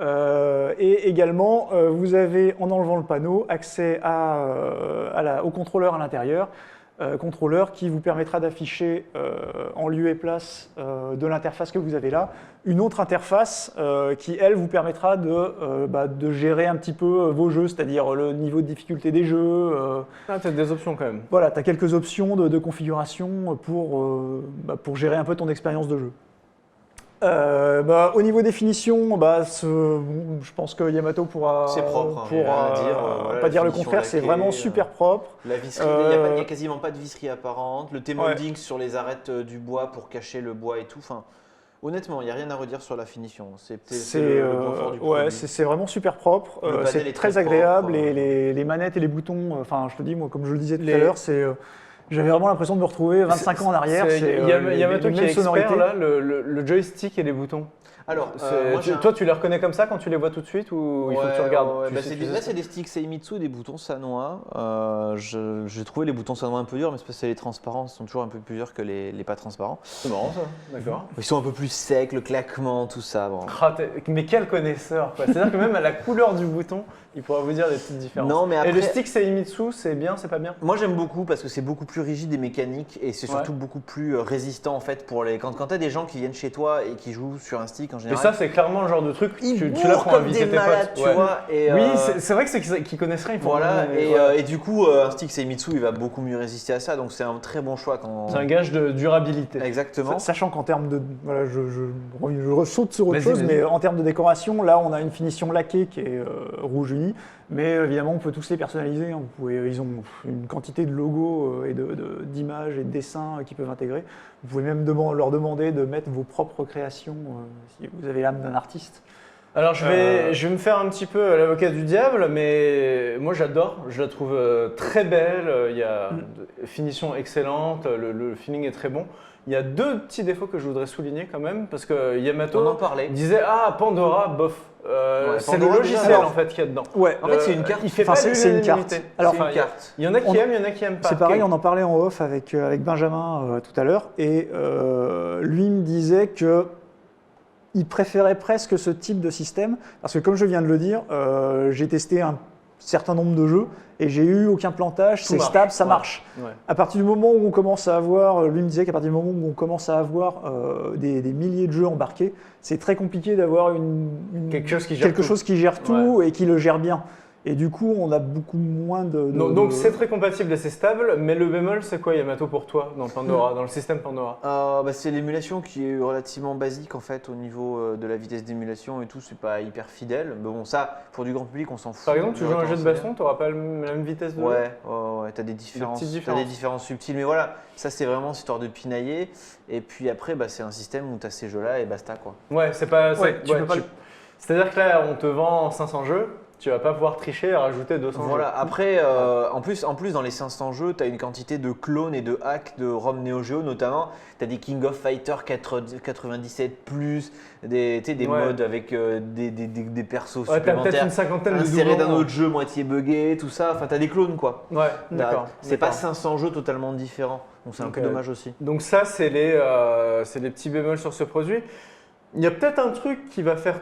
Et également, vous avez, en enlevant le panneau, accès au contrôleur à l'intérieur. Contrôleur qui vous permettra d'afficher en lieu et place de l'interface que vous avez là, une autre interface qui, elle, vous permettra de gérer un petit peu vos jeux, c'est-à-dire le niveau de difficulté des jeux. Ah, t'as des options quand même. Voilà, tu as quelques options de configuration pour gérer un peu ton expérience de jeu. Au niveau définition, je pense que Yamato pourra C'est propre, hein, rien à dire, voilà, pas la dire le finition, contraire, la c'est clé, vraiment super propre. La visserie, il n'y a quasiment pas de visserie apparente. Le T-molding sur les arêtes du bois pour cacher le bois et tout. Enfin, honnêtement, il n'y a rien à redire sur la finition. C'est le confort du produit. c'est vraiment super propre. Le panel C'est est très très agréable propre. et les manettes et les boutons, je te dis, moi, comme je le disais tout à l'heure, j'avais vraiment l'impression de me retrouver 25 ans en arrière. Yamato qui est expert sonorités. là, le joystick et les boutons. Alors, moi, Toi, tu les reconnais comme ça quand tu les vois tout de suite ou il faut que tu regardes tu sais- tu sais là, ça c'est des sticks Seimitsu, des boutons Sanwa. J'ai trouvé les boutons Sanwa un peu durs, mais c'est parce que les transparents sont toujours un peu plus durs que les pas transparents. C'est marrant ça, d'accord. Ils sont un peu plus secs, le claquement, tout ça. Bon. Mais quel connaisseur quoi. C'est-à-dire que même à la couleur du bouton, il pourra vous dire des petites différences. Non, mais après- Et le stick Seimitsu, c'est bien, c'est pas bien? Moi, j'aime beaucoup parce que c'est beaucoup plus rigide et mécanique et c'est surtout beaucoup plus résistant en fait pour les. Quand tu as des gens qui viennent chez toi et qui jouent sur un stick en Et général. ça, c'est clairement le genre de truc ils tu bourrent l'as pour comme inviter des tes malades, potes. tu vois. Et, Oui, c'est vrai que ceux qui connaissent rien, ils font voilà. ouais. Et du coup, un stick Seimitsu, il va beaucoup mieux résister à ça, donc c'est un très bon choix quand. C'est un gage de durabilité. Exactement. Sachant qu'en termes de. Voilà, je ressaute sur autre Vas-y, chose, vas-y. mais en termes de décoration, là, on a une finition laquée qui est rouge uni. Mais évidemment, on peut tous les personnaliser. Hein. Ils ont une quantité de logos et d'images et de dessins qu'ils peuvent intégrer. Vous pouvez même leur demander de mettre vos propres créations si vous avez l'âme d'un artiste. Alors je vais me faire un petit peu l'avocat du diable, mais moi j'adore, je la trouve très belle, il y a une finition excellente, le feeling est très bon. Il y a deux petits défauts que je voudrais souligner quand même, parce que Yamato On en parlait. disait « Ah, Pandora, bof c'est le Pandora, logiciel déjà, en fait qu'il y a dedans. Ouais. En fait, c'est une carte. Il fait Enfin, pas c'est une l'unanimité. carte. Alors, c'est une carte. Il y en a qui On- aiment, il y en a qui aiment pas. C'est pareil, Ok. on en parlait en off avec Benjamin tout à l'heure, et lui me disait que il préférait presque ce type de système, parce que comme je viens de le dire, j'ai testé un certain nombre de jeux, et j'ai eu aucun plantage, Tout c'est marche. stable, ça Ouais. marche. Ouais. À partir du moment où on commence à avoir, lui me disait qu'à partir du moment où on commence à avoir des milliers de jeux embarqués, c'est très compliqué d'avoir Quelque chose qui gère tout. tout et qui le gère bien. Et du coup, on a beaucoup moins de... Donc c'est très compatible et c'est stable, mais le bémol c'est quoi Yamato pour toi dans Pandora, dans le système Pandora? C'est l'émulation qui est relativement basique en fait au niveau de la vitesse d'émulation et tout, c'est pas hyper fidèle. Mais bon, ça, pour du grand public, on s'en fout. Par exemple, tu joues à un jeu de Autant baston, tu n'auras pas la même vitesse de jeu. Ouais, t'as des petites différences, différences. t'as des différences subtiles, mais voilà, ça c'est vraiment histoire de pinailler. Et puis après, c'est un système où t'as ces jeux-là et basta quoi. Ouais, c'est pas. Ouais, tu peux pas C'est-à-dire que là, on te vend 500 jeux, tu vas pas pouvoir tricher et rajouter 200 Voilà, jeux. après, en plus, dans les 500 jeux, tu as une quantité de clones et de hacks de ROM Neo Geo notamment. Tu as des King of Fighter 97, des Ouais. modes avec des persos Ouais, t'as peut-être supplémentaires une cinquantaine de insérés d'un doublons. autre jeu moitié buggé, tout ça. Enfin, tu as des clones quoi. Ouais, d'accord. C'est pas d'accord. 500 jeux totalement différents. Donc c'est un Donc, peu dommage aussi. Donc ça, c'est les petits bémols sur ce produit. Il y a peut-être un truc qui va faire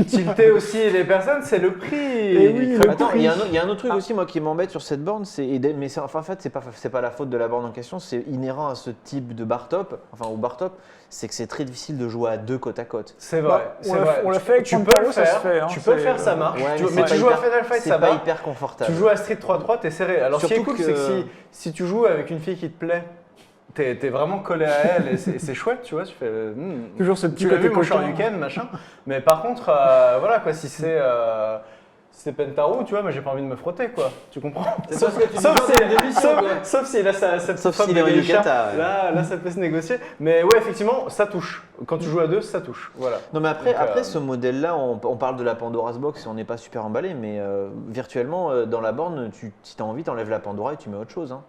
tilter aussi les personnes, c'est le prix. Eh oui, le Attends, prix. il y a un autre truc aussi moi qui m'embête sur cette borne, en fait c'est pas la faute de la borne en question, c'est inhérent à ce type de bar top, enfin au bar top, c'est que c'est très difficile de jouer à deux côte à côte. C'est vrai. Bah, c'est on l'a- vrai. on l'a fait avec tu peux Pantaro, le ça se faire. fait, hein, Tu peux le c'est- faire, ça marche. Ouais, Tu- mais mais c'est tu pas joues à hyper- Final Fight, c'est ça pas va. hyper confortable. Tu joues à Street 3-3, t'es serré. Alors ce qui est Surtout cool, c'est que si tu joues avec une fille qui te plaît, t'es vraiment collé à elle et c'est chouette, tu vois. Tu fais. Toujours ce petit Tu l'as côté vu, mon coquin. Shoryuken, machin. Mais par contre, voilà quoi, si c'est Pentaro, tu vois, mais j'ai pas envie de me frotter, quoi. Tu comprends? parce que tu Sauf dis si, pas de démission, quoi. sauf s'il a cette Sauf femme s'il de est geisha. Ryukata, ouais. Là, ça peut se négocier. Mais ouais, effectivement, ça touche. Quand tu joues à deux, ça touche. Voilà. Non mais après, Donc, ce modèle-là, on parle de la Pandora's Box et on n'est pas super emballé, mais virtuellement, dans la borne, si tu as envie, tu enlèves la Pandora et tu mets autre chose. Hein.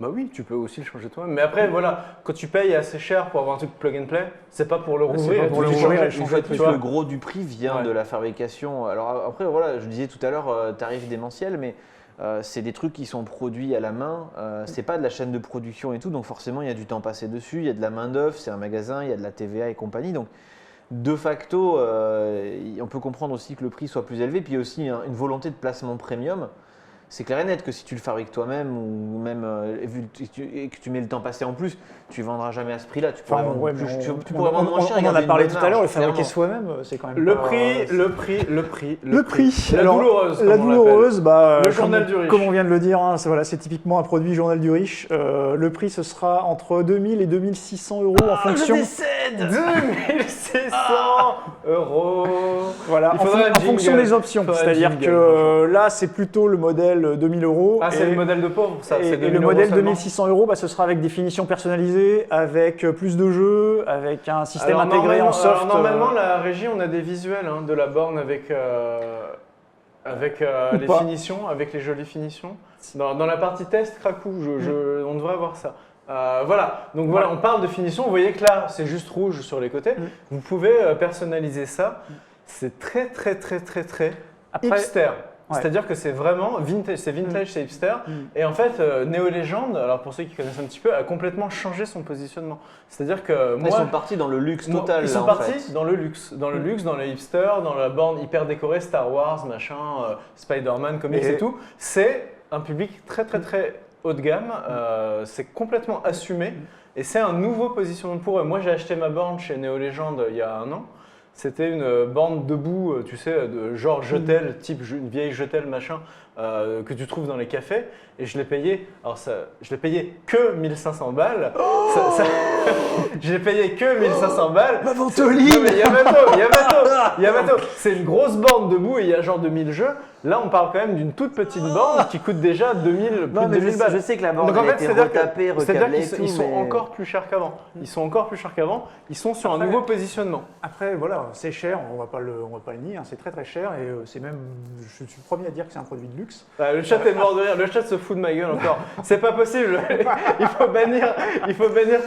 Bah oui, tu peux aussi le changer toi-même. Mais après, voilà, quand tu payes assez cher pour avoir un truc plug and play, c'est pas pour le rouvrir. pas et pour tout le changer, rouvrir et tu changer fais, le tu Plus vois. le gros du prix vient Ouais. de la fabrication. Alors après, voilà, je disais tout à l'heure, tarif démentiel, mais c'est des trucs qui sont produits à la main. C'est pas de la chaîne de production et tout, donc forcément, il y a du temps passé dessus, il y a de la main-d'œuvre, c'est un magasin, il y a de la TVA et compagnie. Donc, de facto, on peut comprendre aussi que le prix soit plus élevé, puis il y a aussi une volonté de placement premium. C'est clair et net que si tu le fabriques toi-même ou même et que tu mets le temps passé en plus, tu vendras jamais à ce prix-là. Tu pourrais Enfin, vendre ouais, plus, mais tu pourrais vendre moins cher. et on en garder a une parlé bonne tout à l'heure, le marge, fabriquer clairement. soi-même, c'est quand même Le pas- prix. La La douloureuse. La comme on l'appelle. douloureuse, Le journal du riche. Comme on vient de le dire, hein, c'est typiquement un produit journal du riche. Le prix, ce sera entre 2000 et 2600 euros en fonction. 2600 euros. Voilà, Il en, faudrait un en fonction jingle. des options. Il faudrait un C'est-à-dire jingle, que là, c'est plutôt le modèle 2000 euros. Ah, c'est et- le modèle de pauvre, ça. Et, c'est et 2000 le euros modèle seulement. 2600 euros, ce sera avec des finitions personnalisées, avec plus de jeux, avec un système Alors, intégré en soft. normalement, la régie, on a des visuels de la borne avec Ou les pas. finitions, avec les jolies finitions. Dans la partie test, Krakou, on devrait avoir ça. Voilà, donc voilà, on parle de finition. Vous voyez que là, c'est juste rouge sur les côtés. Vous pouvez personnaliser ça. C'est très Après- hipster. Ouais. C'est-à-dire que c'est vraiment vintage, c'est hipster. Et en fait, Néo Legend, alors pour ceux qui connaissent un petit peu, a complètement changé son positionnement. C'est-à-dire que Ils moi, sont partis dans le luxe total. ils sont là, en partis fait. dans le luxe, dans le hipster, dans la borne hyper décorée, Star Wars, machin, Spider-Man, comics Et- et tout. C'est un public très haut de gamme, c'est complètement assumé et c'est un nouveau positionnement pour eux. Moi j'ai acheté ma borne chez Neo Legend il y a 1 an. C'était une borne debout, tu sais, de genre jetel, type une vieille jetel machin, que tu trouves dans les cafés. Et je l'ai payé, je l'ai payé que 1500 balles. Je l'ai payé que 1500 balles. Ma ventoline. Non, mais Yamato. C'est une grosse borne debout et il y a genre 2000 jeux. Là, on parle quand même d'une toute petite borne qui coûte déjà 2000, plus Non, de mais 2000 balles. je sais que la borne Donc en elle fait, a été c'est-à-dire retapée, recablée et tout, qu'ils sont mais- encore plus chers qu'avant. Ils sont encore plus chers qu'avant. Ils sont sur un Après- nouveau positionnement. Après, voilà, c'est cher, on va pas le nier, hein, c'est très très cher et c'est même, je suis le premier à dire que c'est un produit de luxe. Le chat est mort de rire. Le chat se fout de ma gueule encore. C'est pas possible. Il faut bannir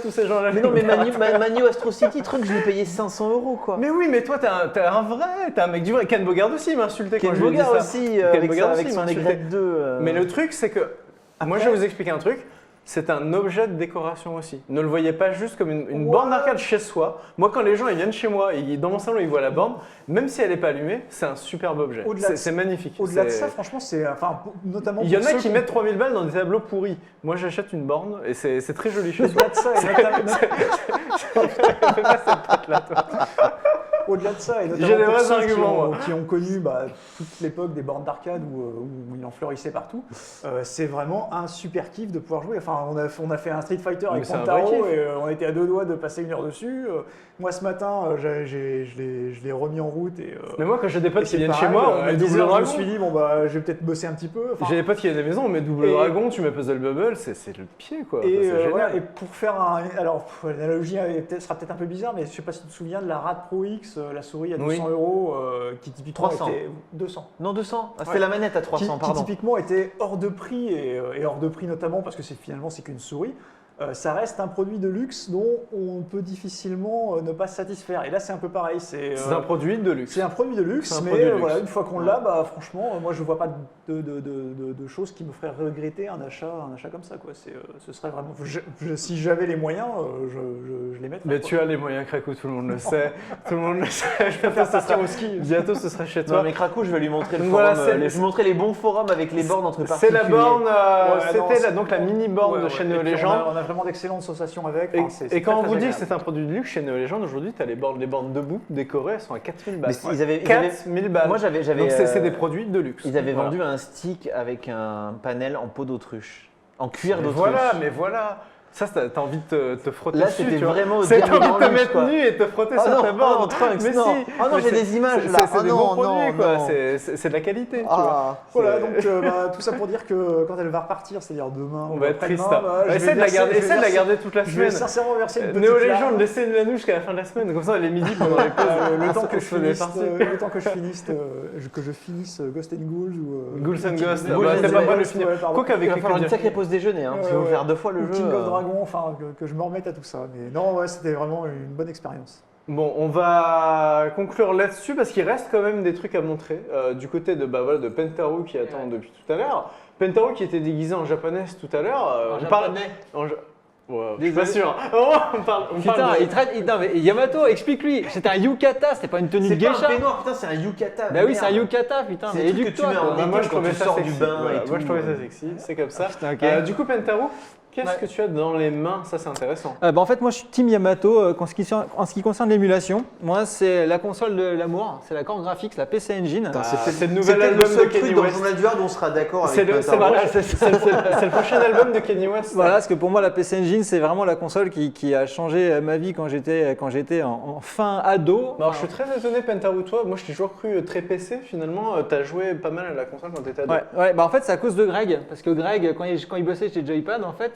tous ces gens-là. Mais non, mais Manu Astro City, truc, je l'ai payé 500 € quoi. Mais oui, mais toi, t'es un vrai, t'es un mec du vrai. Ken Bogard aussi m'a insulté quand Ken je lui ai dit Bogard ça. aussi, Ken avec, Bogard avec aussi son m'a insulté. Negrette 2. Mais le truc, c'est que moi, je vais vous expliquer un truc. C'est un objet de décoration aussi. Ne le voyez pas juste comme une borne d'arcade chez soi. Moi, quand les gens ils viennent chez moi, dans mon salon, ils voient la borne, même si elle n'est pas allumée, c'est un superbe objet. Au-delà de- C'est magnifique. Au-delà de C'est- ça, franchement, c'est, enfin, notamment il y en pour a ceux qui mettent 3000 balles dans des tableaux pourris. Moi, j'achète une borne et c'est très joli chez soi. Au-delà de ça, et notamment, Fais pas cette tête-là, toi. au-delà de ça, et J'ai notamment des pour vrais ceux arguments, moi. qui ont connu toute l'époque des bornes d'arcade où il en fleurissait partout, c'est vraiment un super kiff de pouvoir jouer. Enfin, on a fait un Street Fighter avec Mais c'est un vrai Pantaro kiff. et on était à 2 doigts de passer 1 heure dessus. Moi, ce matin, je l'ai remis en route et. Mais moi, quand j'ai des potes et qui c'est viennent pareil, chez moi, on à met 10 double heures, je me dragon. suis dit, bon, je vais peut-être bosser un petit peu. Enfin, J'ai des potes qui viennent à la maison, on met double Et- dragon, tu mets puzzle bubble, c'est le pied quoi. Et, C'est génial. voilà, et pour faire un. Alors, l'analogie sera peut-être un peu bizarre, mais je ne sais pas si tu te souviens de la Rad Pro X, la souris à 200 €, qui typiquement 300. était 200. Non, 200. Ah, c'était Ouais. la manette à 300, qui pardon. typiquement était hors de prix, et hors de prix notamment parce que finalement c'est qu'une souris. Ça reste un produit de luxe dont on peut difficilement ne pas se satisfaire. Et là, c'est un peu pareil. C'est un produit de luxe. C'est un produit de luxe, C'est un mais produit de luxe. voilà, une fois qu'on l'a, franchement, moi je vois pas de choses qui me feraient regretter un achat comme ça. Quoi. Ce serait vraiment. Si j'avais les moyens, je les mettrais. Mais quoi. tu as les moyens, Krakou, tout le monde le sait. Tout le monde le sait. peux faire partir au ski. Bientôt, ce sera chez Non, toi. mais Krakou, je vais lui montrer le Voilà, forum. c'est- Je vais lui montrer les bons forums avec les bornes entre C'est particuliers. la borne, Ouais, non, c'était c'est- donc la mini borne de chez Et Neo puis Legend. on a vraiment d'excellentes associations avec. Et, Enfin, c'est et quand très, on très vous dit que agréable. c'est un produit de luxe chez Neo Legend, aujourd'hui, tu as les bornes debout, décorées, elles sont à 4000 balles. Mais ils avaient- 4000 balles. Moi, j'avais. Donc c'est des produits de luxe. Ils avaient Voilà. vendu un stick avec un panel en peau d'autruche. En cuir Mais d'autruche. voilà. Ça, t'as envie de te frotter Là, dessus, c'était tu vois. vraiment au C'est t'as dernier envie de te luxe, mettre quoi. nu et te frotter Ah sur non, ta borne. non, Trunks, mais non. si. Ah non, Mais j'ai c'est- des images, c'est- là. C'est Ah des non, bons produits, non, quoi. non. C'est de la qualité, tu vois. Ah, Voilà, C'est- donc tout ça pour dire que quand elle va repartir, c'est-à-dire demain, On ou va être après-demain, triste. Hein. je Essaie vais de la verser- garder, je vais essaie de la verser- garder toute la Je vais semaine. sincèrement verser une petite Neo larme. Legend, laissez-nous la nous jusqu'à la fin de la semaine. Comme ça, les midis pendant les pauses. Le temps que on je se fait des finisse, parties. le temps que je finisse Ghost and Ghouls ou Ghouls and Ghosts, Ghouls bah, and c'est pas mal de Ghosts, finir. ouais, pardon. Quoi qu'avec Il va les falloir une comédiens. sacrée pause déjeuner, hein, parce qu'il Ouais, faut ouais. faire 2 fois le Ou jeu. King of Dragon, enfin que je me remette à tout ça. Mais non, ouais, c'était vraiment une bonne expérience. Bon, on va conclure là-dessus parce qu'il reste quand même des trucs à montrer du côté de Pentaru qui attend depuis tout à l'heure. Pentaru qui était déguisé en japonaise tout à l'heure. En on parle- japonais. en ja- Ouais, je suis pas Désolé. sûr. Oh, on parle Putain, non, mais Yamato, explique-lui. C'était un yukata, c'était pas une tenue C'est de pas un geisha. peignoir, putain, c'est un yukata. Bah oui, c'est un merde. yukata, putain. C'est Mais le truc que éduque-toi. tu mets en quoi. été. moi je quand trouvais tu ça sors sexy. du bain Voilà, et moi tout. je trouvais ça sexy, c'est comme ça. Putain, ok. Du coup, Pentaru, qu'est-ce Ouais. que tu as dans les mains? Ça, c'est intéressant. En fait, moi, je suis Team Yamato en ce qui concerne l'émulation. Moi, c'est la console de l'amour, c'est la Core Graphics, la PC Engine. C'est le nouvel C'est peut-être album le de seul Kanye truc dans le West. journal du Hard où on sera d'accord C'est avec le, c'est Pentaru. le- c'est le prochain album de Kanye West. Voilà, parce que pour moi, la PC Engine, c'est vraiment la console qui a changé ma vie quand j'étais en fin ado. Alors, je suis très étonné, Pentaru, toi. Moi, je t'ai toujours cru très PC. Finalement, tu as joué pas mal à la console quand tu étais ado. Ouais, bah en fait, c'est à cause de Greg. Parce que Greg, quand il bossait chez Joypad, en fait,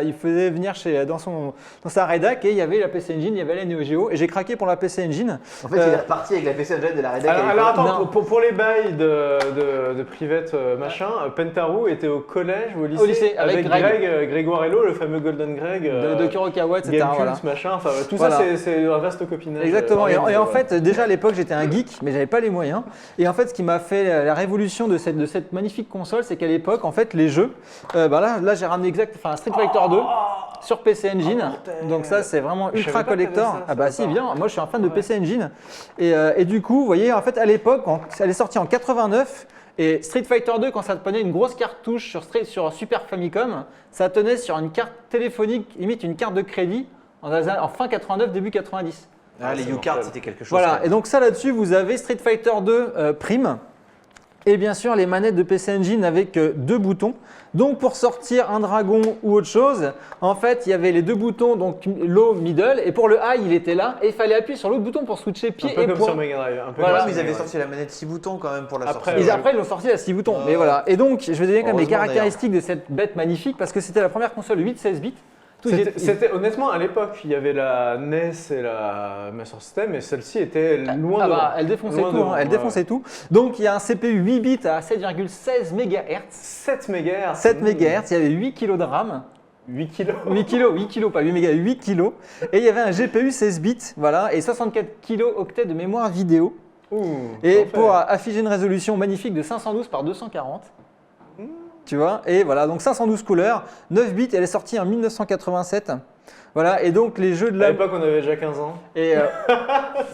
il faisait venir dans sa rédac et il y avait la PC Engine, il y avait la Neo Geo. Et j'ai craqué pour la PC Engine. En fait, il est reparti avec la PC Engine de la rédac. Alors attends, Non. pour les bails de private machin, Pentaru était au collège ou au lycée, Au lycée, avec Greg. Grégoirello, le fameux Golden Greg, De Kurokawa, etc. Game Voilà. Cult, machin, enfin tout Voilà. ça c'est un vaste copinage. Exactement. Et organisé, en voilà. fait, déjà à l'époque, j'étais un geek, mais j'avais pas les moyens. Et en fait, ce qui m'a fait la révolution de cette magnifique console, c'est qu'à l'époque, en fait, les jeux, là j'ai ramené Street Fighter 2 sur PC Engine. Donc ça, c'est vraiment Je ultra savais pas que collector. t'avais ça, Ah bah ça si, va pas. bien. Moi, je suis un fan de PC Engine. Et du coup, vous voyez, en fait, à l'époque, elle est sortie en 89. Et Street Fighter 2, quand ça tenait une grosse cartouche sur Super Famicom, ça tenait sur une carte téléphonique, limite une carte de crédit, en fin 89, début 90. Ah, les c'est U-Cards, mortel. c'était quelque chose. Voilà, quand même. et donc ça là-dessus, vous avez Street Fighter 2 Prime, et bien sûr les manettes de PC Engine avec 2 boutons. Donc pour sortir un dragon ou autre chose, en fait il y avait les 2 boutons, donc low, middle, et pour le high il était là, et il fallait appuyer sur l'autre bouton pour switcher Un pied peu et comme point. sur Mega Drive. Un peu Voilà. comme Mais sur ils avaient Mega sorti la manette 6 boutons quand même pour la Après, sortie. Après ils l'ont sorti à 6 boutons, mais voilà. Et donc je vais donner quand même les Heureusement, caractéristiques de cette bête magnifique, parce que c'était la première console 8-16 bits. Tout Drive. était- C'était honnêtement à l'époque, il y avait la NES et la Master System, et celle-ci était loin Ah devant. bah, elle défonçait Loin tout, devant, elle ouais. défonçait tout. Donc il y a un CPU 8 bits à 7,16 MHz. 7 MHz. 7 MHz, il y avait 8 kg de RAM. 8 kilos. 8 kg, pas 8 mégas, 8 kg. Et il y avait un GPU 16 bits, voilà, et 64 kilo-octets de mémoire vidéo. Ouh, Et ça en fait. pour afficher une résolution magnifique de 512 par 240. Tu vois, et voilà, donc 512 couleurs, 9 bits, elle est sortie en 1987. Voilà, et donc les jeux de À l'amour. l'époque, on avait déjà 15 ans. Et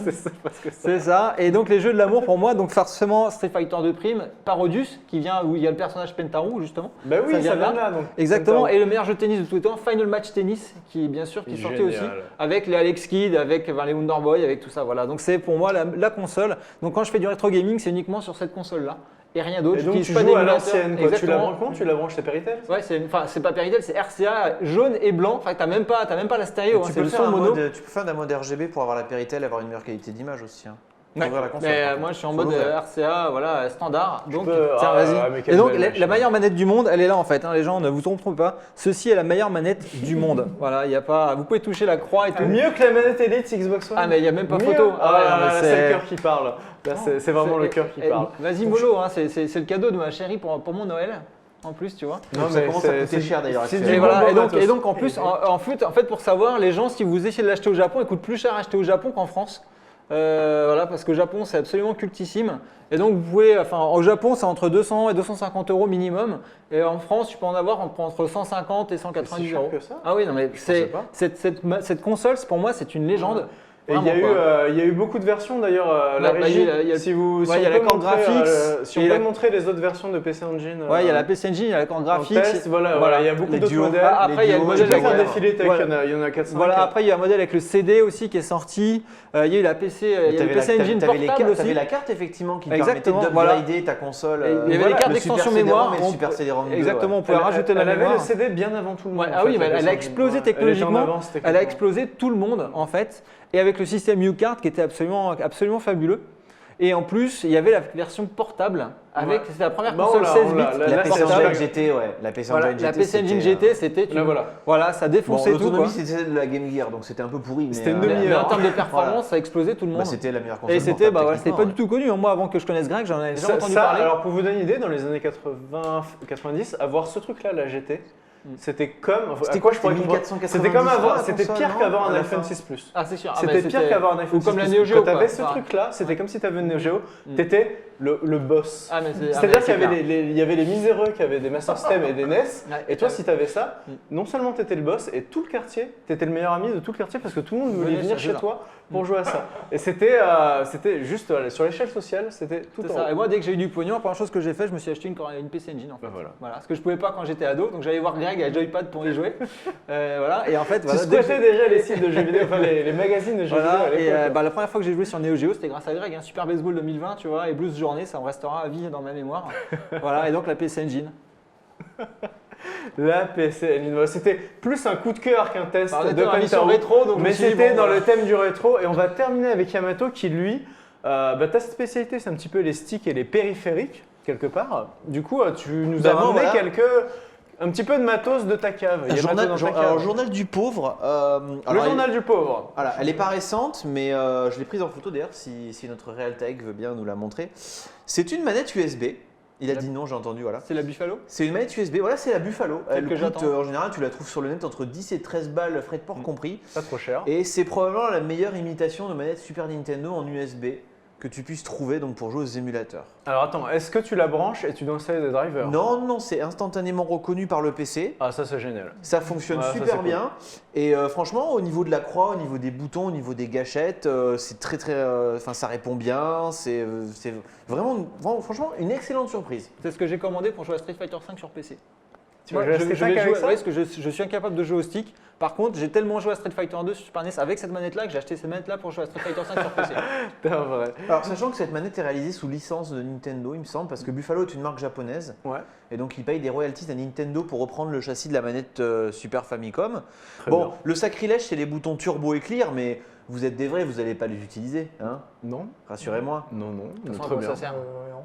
C'est ça, parce que c'est ça. Et donc les jeux de l'amour pour moi, donc forcément Street Fighter 2 Prime, Parodius, qui vient où il y a le personnage Pentaru justement. Bah oui, Ça vient ça vient de de là. Donc. Exactement, et le meilleur jeu de tennis de tous les temps, Final Match Tennis, qui bien sûr qui sortait aussi, Génial. avec les Alex Kidd, avec les Wonder Boy, avec tout ça. Voilà, donc c'est pour moi la console. Donc quand je fais du rétro gaming, c'est uniquement sur cette console-là et rien d'autre. Et donc, J'utilise tu pas joues à d'émulateur. l'ancienne, quoi. Tu la Exactement. branches comment? Tu la branches tes Péritel? Ouais, c'est pas Péritel, c'est RCA jaune et blanc. Enfin, t'as même pas la stéréo, hein, Tu c'est peux le faire son un mono. mode, tu peux faire un mode RGB pour avoir la Péritel et avoir une meilleure qualité d'image aussi. Hein. Ouais. Ouvrir la console, Mais par contre. moi je suis en Faut mode l'ouvrir. RCA, voilà, standard. Donc, peux- tiens, ah, vas-y. mais quelle Et donc, belle la machine. meilleure manette du monde, elle est là en fait. Hein, les gens, ne vous trompez pas. Ceci est la meilleure manette du monde. Voilà, il y a pas. Vous pouvez toucher la croix et tout. Mieux que la manette Elite Xbox One. Ah, mais il n'y a même pas Mieux. photo. Ah, ouais, là, non, mais c'est le cœur qui parle. Là, c'est vraiment le c'est- cœur qui eh, parle. Vas-y, mollo, hein, c'est le cadeau de ma chérie pour mon Noël. En plus, tu vois. Non, C'est- ça commence à c'est- coûter cher d'ailleurs. c'est Et, du actuellement. voilà, bonbon et donc matos. en plus, en fait, pour savoir, les gens, si vous essayez de l'acheter au Japon, il coûte plus cher à acheter au Japon qu'en France. Voilà, parce que le Japon, c'est absolument cultissime. Et donc, vous pouvez, enfin, au Japon, c'est entre 200 et 250 euros minimum. Et en France, tu peux en avoir entre 150 et 190 C'est si cher euros. que ça. Ah oui, non, mais pensais pas. cette console, pour moi, c'est une légende. Et il y, a Vraiment, eu, quoi. Il y a eu beaucoup de versions d'ailleurs. La Ouais, bah, régie, il y a- il y a- si vous, si ouais, il y a on la peut carte montrer, graphics si on et peut la- montrer les autres versions de PC Engine. Ouais, il y a la PC Engine, il y a la carte en graphique. test, voilà, il y a beaucoup les d'autres duos. modèles. Ah, après, il y a le duos, modèle Tu peux les faire duos. défiler tech, Voilà. il y en a 4-5. Voilà, après il y a un modèle avec le CD aussi qui est sorti. Il y a eu la PC, il y a le T'avais PC Engine portable aussi. T'avais la carte effectivement qui Exactement, permettait d'upgrader ta console. Et il y avait voilà, les cartes le d'extension Super mémoire. CD-ROM et le Super CD-ROM 2, Exactement, ouais. on pouvait rajouter la elle avait mémoire. le CD bien avant tout le monde. Ouais, en ah fait, oui, mais la elle a PC explosé Engine. Elle était en technologiquement. avance Elle a techniquement. explosé tout le monde en fait, et avec le système U-Card qui était absolument fabuleux. Et en plus, il y avait la version portable avec, Ouais. c'était la première Bah, console on l'a- 16 on bits. l'a- La Là, PC c'est Engine dingue. GT, ouais. La PC Voilà, Engine la GT. PC Engine GT, c'était Là, voilà. voilà, ça défonçait tout quoi. L'autonomie c'était celle de la Game Gear, donc c'était un peu pourri. C'était une mais, demi-heure. Mais en termes de performance, Voilà. ça a explosé tout le monde. Bah, c'était la meilleure console. Et c'était, portable, bah voilà, c'était pas techniquement, du tout connu. Moi, avant que je connaisse Greg, j'en avais déjà entendu parler. Alors pour vous donner une idée, dans les années 80-90, avoir ce truc-là, la GT, c'était comme. C'était à quoi, je pourrais c'était comprendre 1490 C'était comme avoir. la C'était console, pire non, qu'avoir à un la iPhone fin 6 Plus. Ah, c'est sûr. Ah, C'était bah, pire qu'avoir un iPhone ou 6 comme la Plus. Neo Geo, Quand t'avais quoi. ce Enfin, truc-là, c'était comme si t'avais une Neo Geo, t'étais le boss. Ah, mais c'est- ah, mais C'est-à-dire qu'il c'est y avait clair. il y avait les miséreux qui avaient des Master System et des NES. Ouais, Et toi, si t'avais ça, Mm. non seulement t'étais le boss, et tout le quartier, t'étais le meilleur ami de tout le quartier parce que tout le monde voulait Venez venir chercher chez là. toi pour jouer à ça. Et c'était juste sur l'échelle sociale, c'était tout C'est en ça. Et haut. moi, dès que j'ai eu du pognon, la première chose que j'ai fait, je me suis acheté une PC Engine en fait. Bah voilà. Voilà, ce que je pouvais pas quand j'étais ado, donc j'allais voir Greg à Joypad pour y jouer. Voilà, et en fait, Tu voilà, dès que squattais déjà les sites de jeux vidéo, enfin les magazines de jeux voilà, vidéo à et l'époque. bah, la première fois que j'ai joué sur Neo Geo, c'était grâce à Greg, hein, Super Baseball 2020, tu vois, et Blues Journée, ça me restera à vie dans ma mémoire. Voilà, et donc la PC Engine. La PC Engine, c'était plus un coup de cœur qu'un test Bah, on de était dans la mission Pentaru, rétro, donc je me mais suis dit, c'était bon, dans voilà. le thème du rétro. Et on va terminer avec Yamato qui lui, bah, ta spécialité c'est un petit peu les sticks et les périphériques quelque part. Du coup, tu nous as D'abord, ramené voilà. un petit peu de matos de ta cave. Yamato dans ta cave. Alors, journal du pauvre. Le alors, journal du pauvre. Voilà, elle est pas récente, mais je l'ai prise en photo d'ailleurs, si notre Realtek veut bien nous la montrer. C'est une manette USB. Il a dit non, j'ai entendu, voilà. C'est la Buffalo. C'est une manette USB, voilà, c'est la Buffalo. Celle Elle que coûte, j'attends. en général, tu la trouves sur le net entre 10 et 13 balles, frais de port compris. Pas trop cher. Et c'est probablement la meilleure imitation de manette Super Nintendo en USB que tu puisses trouver donc, pour jouer aux émulateurs. Alors attends, est-ce que tu la branches et tu dois installer des drivers? Non, c'est instantanément reconnu par le PC. Ah, ça c'est génial. Ça fonctionne Ouais, ça, super c'est bien. Et franchement, au niveau de la croix, au niveau des boutons, au niveau des gâchettes, c'est très très. Enfin, ça répond bien. C'est vraiment, franchement, une excellente surprise. C'est ce que j'ai commandé pour jouer à Street Fighter 5 sur PC. Tu vas jouer à Street Fighter avec ça? Ouais, parce que je suis incapable de jouer au stick. Par contre, j'ai tellement joué à Street Fighter 2 sur Super NES avec cette manette-là que j'ai acheté cette manette-là pour jouer à Street Fighter 5 sur PC. C'est vrai. Alors, sachant que cette manette est réalisée sous licence de Nintendo, il me semble, parce que Buffalo est une marque japonaise. Ouais. Et donc, il paye des royalties à Nintendo pour reprendre le châssis de la manette Super Famicom. Très Bon, bien. le sacrilège, c'est les boutons turbo et clear, mais vous êtes des vrais, vous n'allez pas les utiliser. Hein, Non, rassurez-moi. non, De toute façon, très à quoi bien. ça sert Non.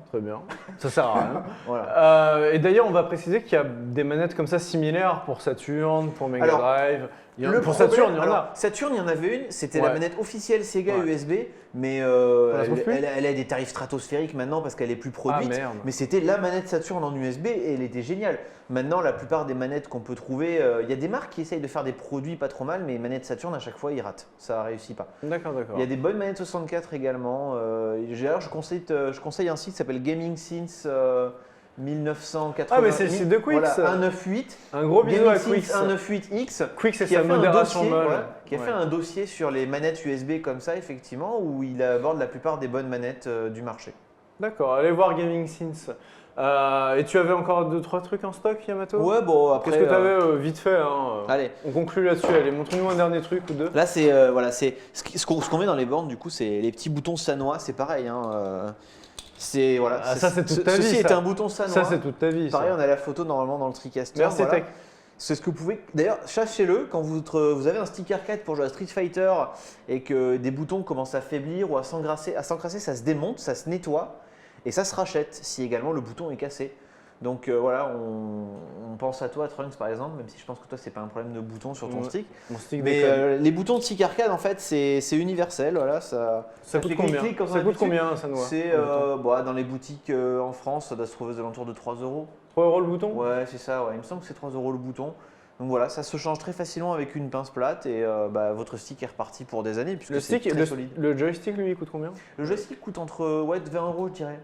Très bien. Ça sert à rien. Voilà. Et d'ailleurs, on va préciser qu'il y a des manettes comme ça similaires pour Saturn, pour Mega Alors, Drive. Le pour problème- Saturn, il y en alors, a. Saturn, il y en avait une, c'était Ouais. la manette officielle Sega Ouais. USB, mais la trouve plus elle a des tarifs stratosphériques maintenant parce qu'elle est plus Ah produite. merde. Mais c'était la manette Saturn en USB et elle était géniale. Maintenant, la plupart des manettes qu'on peut trouver, il y a des marques qui essayent de faire des produits pas trop mal, mais les manettes Saturn, à chaque fois, ils ratent. Ça réussit pas. D'accord, d'accord. Il y a des bonnes manettes 64 également. D'ailleurs, je conseille un site qui s'appelle Gaming Since 1980. Ah, mais c'est le site de Quix. Voilà, 198. Un gros bisou à Gaming Quix. Since 198X. Quix, c'est Qui a sa fait un modération dossier, molle. voilà, qui a fait Ouais. un dossier sur les manettes USB comme ça, effectivement, où il aborde la plupart des bonnes manettes du marché. D'accord, allez voir Gaming Since. Et tu avais encore 2-3 trucs en stock, Yamato? Ouais, bon, après. Qu'est-ce que tu avais vite fait hein, Allez. On conclut là-dessus. Allez, montre-nous un dernier truc ou deux. Là, c'est voilà, c'est ce qu'on met dans les bornes. Du coup, c'est les petits boutons Sanois. C'est pareil. Hein, c'est voilà. Ah, ça, c'est toute ta vie, Ceci ça. est un bouton Sanois. Ça, c'est toute ta vie. Pareil, ça. on a la photo normalement dans le TriCaster. Merci, voilà. Tech. C'est ce que vous pouvez. D'ailleurs, sachez-le, quand vous avez un stick arcade pour jouer à Street Fighter et que des boutons commencent à faiblir ou à s'encrasser, ça se démonte, ça se nettoie et ça se rachète si également le bouton est cassé. Donc voilà, on pense à toi, Trunks par exemple, même si je pense que toi c'est pas un problème de bouton sur ton Ouais. stick. Mon stick Mais déconne. les boutons de stick arcade en fait c'est universel, voilà, ça Ça coûte fait combien? clic-clic comme Ça coûte d'habitude. combien, ça noix? C'est dans les boutiques en France, ça doit se trouver aux alentours de 3 €. 3 € le bouton? Ouais, c'est ça, ouais. Il me semble que c'est 3 € le bouton. Donc voilà, ça se change très facilement avec une pince plate et votre stick est reparti pour des années puisque Le c'est stick, très solide. le joystick, lui, il coûte combien? Le joystick coûte entre 20 €, je dirais.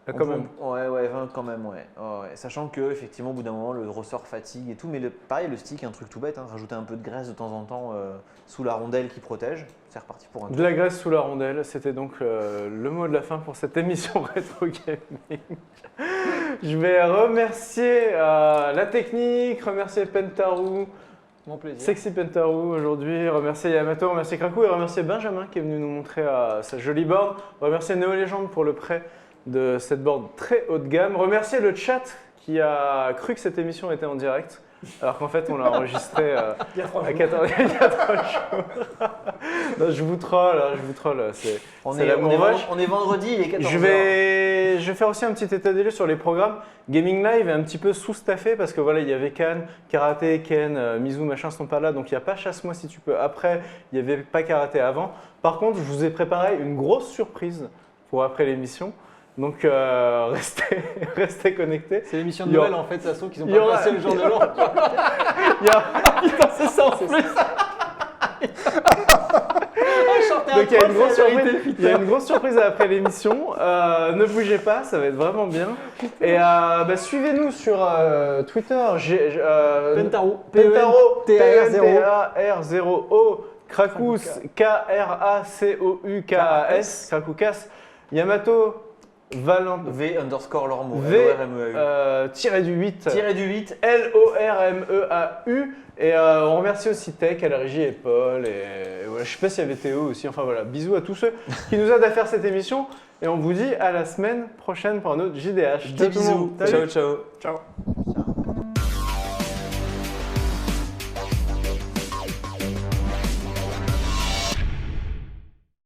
Ah, quand même. Ouais, 20 quand même, ouais. Ouais. Sachant que effectivement, au bout d'un moment, le ressort fatigue et tout. Mais pareil, le stick, un truc tout bête, hein, rajouter un peu de graisse de temps en temps sous la rondelle qui protège, c'est reparti pour un De tour. la graisse sous la rondelle, c'était donc le mot de la fin pour cette émission Retro Gaming. Je vais remercier la technique, remercier Pentaru, Mon plaisir. Sexy Pentaru aujourd'hui, remercier Yamato, remercier Krakou et remercier Benjamin qui est venu nous montrer sa jolie borne, remercier Neo Legend pour le prêt de cette borne très haut de gamme, remercier le chat qui a cru que cette émission était en direct. Alors qu'en fait, on l'a enregistré Il y a 3 à jours. 14 il y a 3 jours. Non, je vous troll, hein, je vous troll. C'est On c'est est, l'amour vache. on est vendredi, il est 14 Je vais faire aussi un petit état des lieux sur les programmes. Gaming Live est un petit peu sous-staffé parce que voilà, il y avait Khan, Karaté, Ken, Mizu, machin sont pas là, donc il n'y a pas Chasse-moi si tu peux. Après, il n'y avait pas Karaté avant. Par contre, je vous ai préparé une grosse surprise pour après l'émission. Donc restez connectés. C'est l'émission de Il y aura- Noël en fait, ça se trouve qu'ils ont il y pas aura- passé le jour de l'an. Il y a- Putain, c'est ça en plus. Donc il y a une grosse surprise. Il y a une grosse surprise après l'émission. Ne bougez pas, ça va être vraiment bien. Et suivez-nous sur Twitter. Pentaru. Pentaro, P-E-N-T-A-R-0. P-E-N-T-A-R-0-O. Krakous, K-R-A-C-O-U-K-A-S. Krakoukas. Yamato, Valent. V_Lormeau. V, L-O-R-M-E-A-U. tiré du 8. Tiré du 8. L-O-R-M-E-A-U. Et on remercie aussi Tech à la régie et Paul. Et voilà, je sais pas s'il y avait Théo aussi. Enfin voilà, bisous à tous ceux qui nous aident à faire cette émission. Et on vous dit à la semaine prochaine pour un autre JDH. Des Ciao tout le monde. bisous. Salut. Ciao, ciao. Ciao.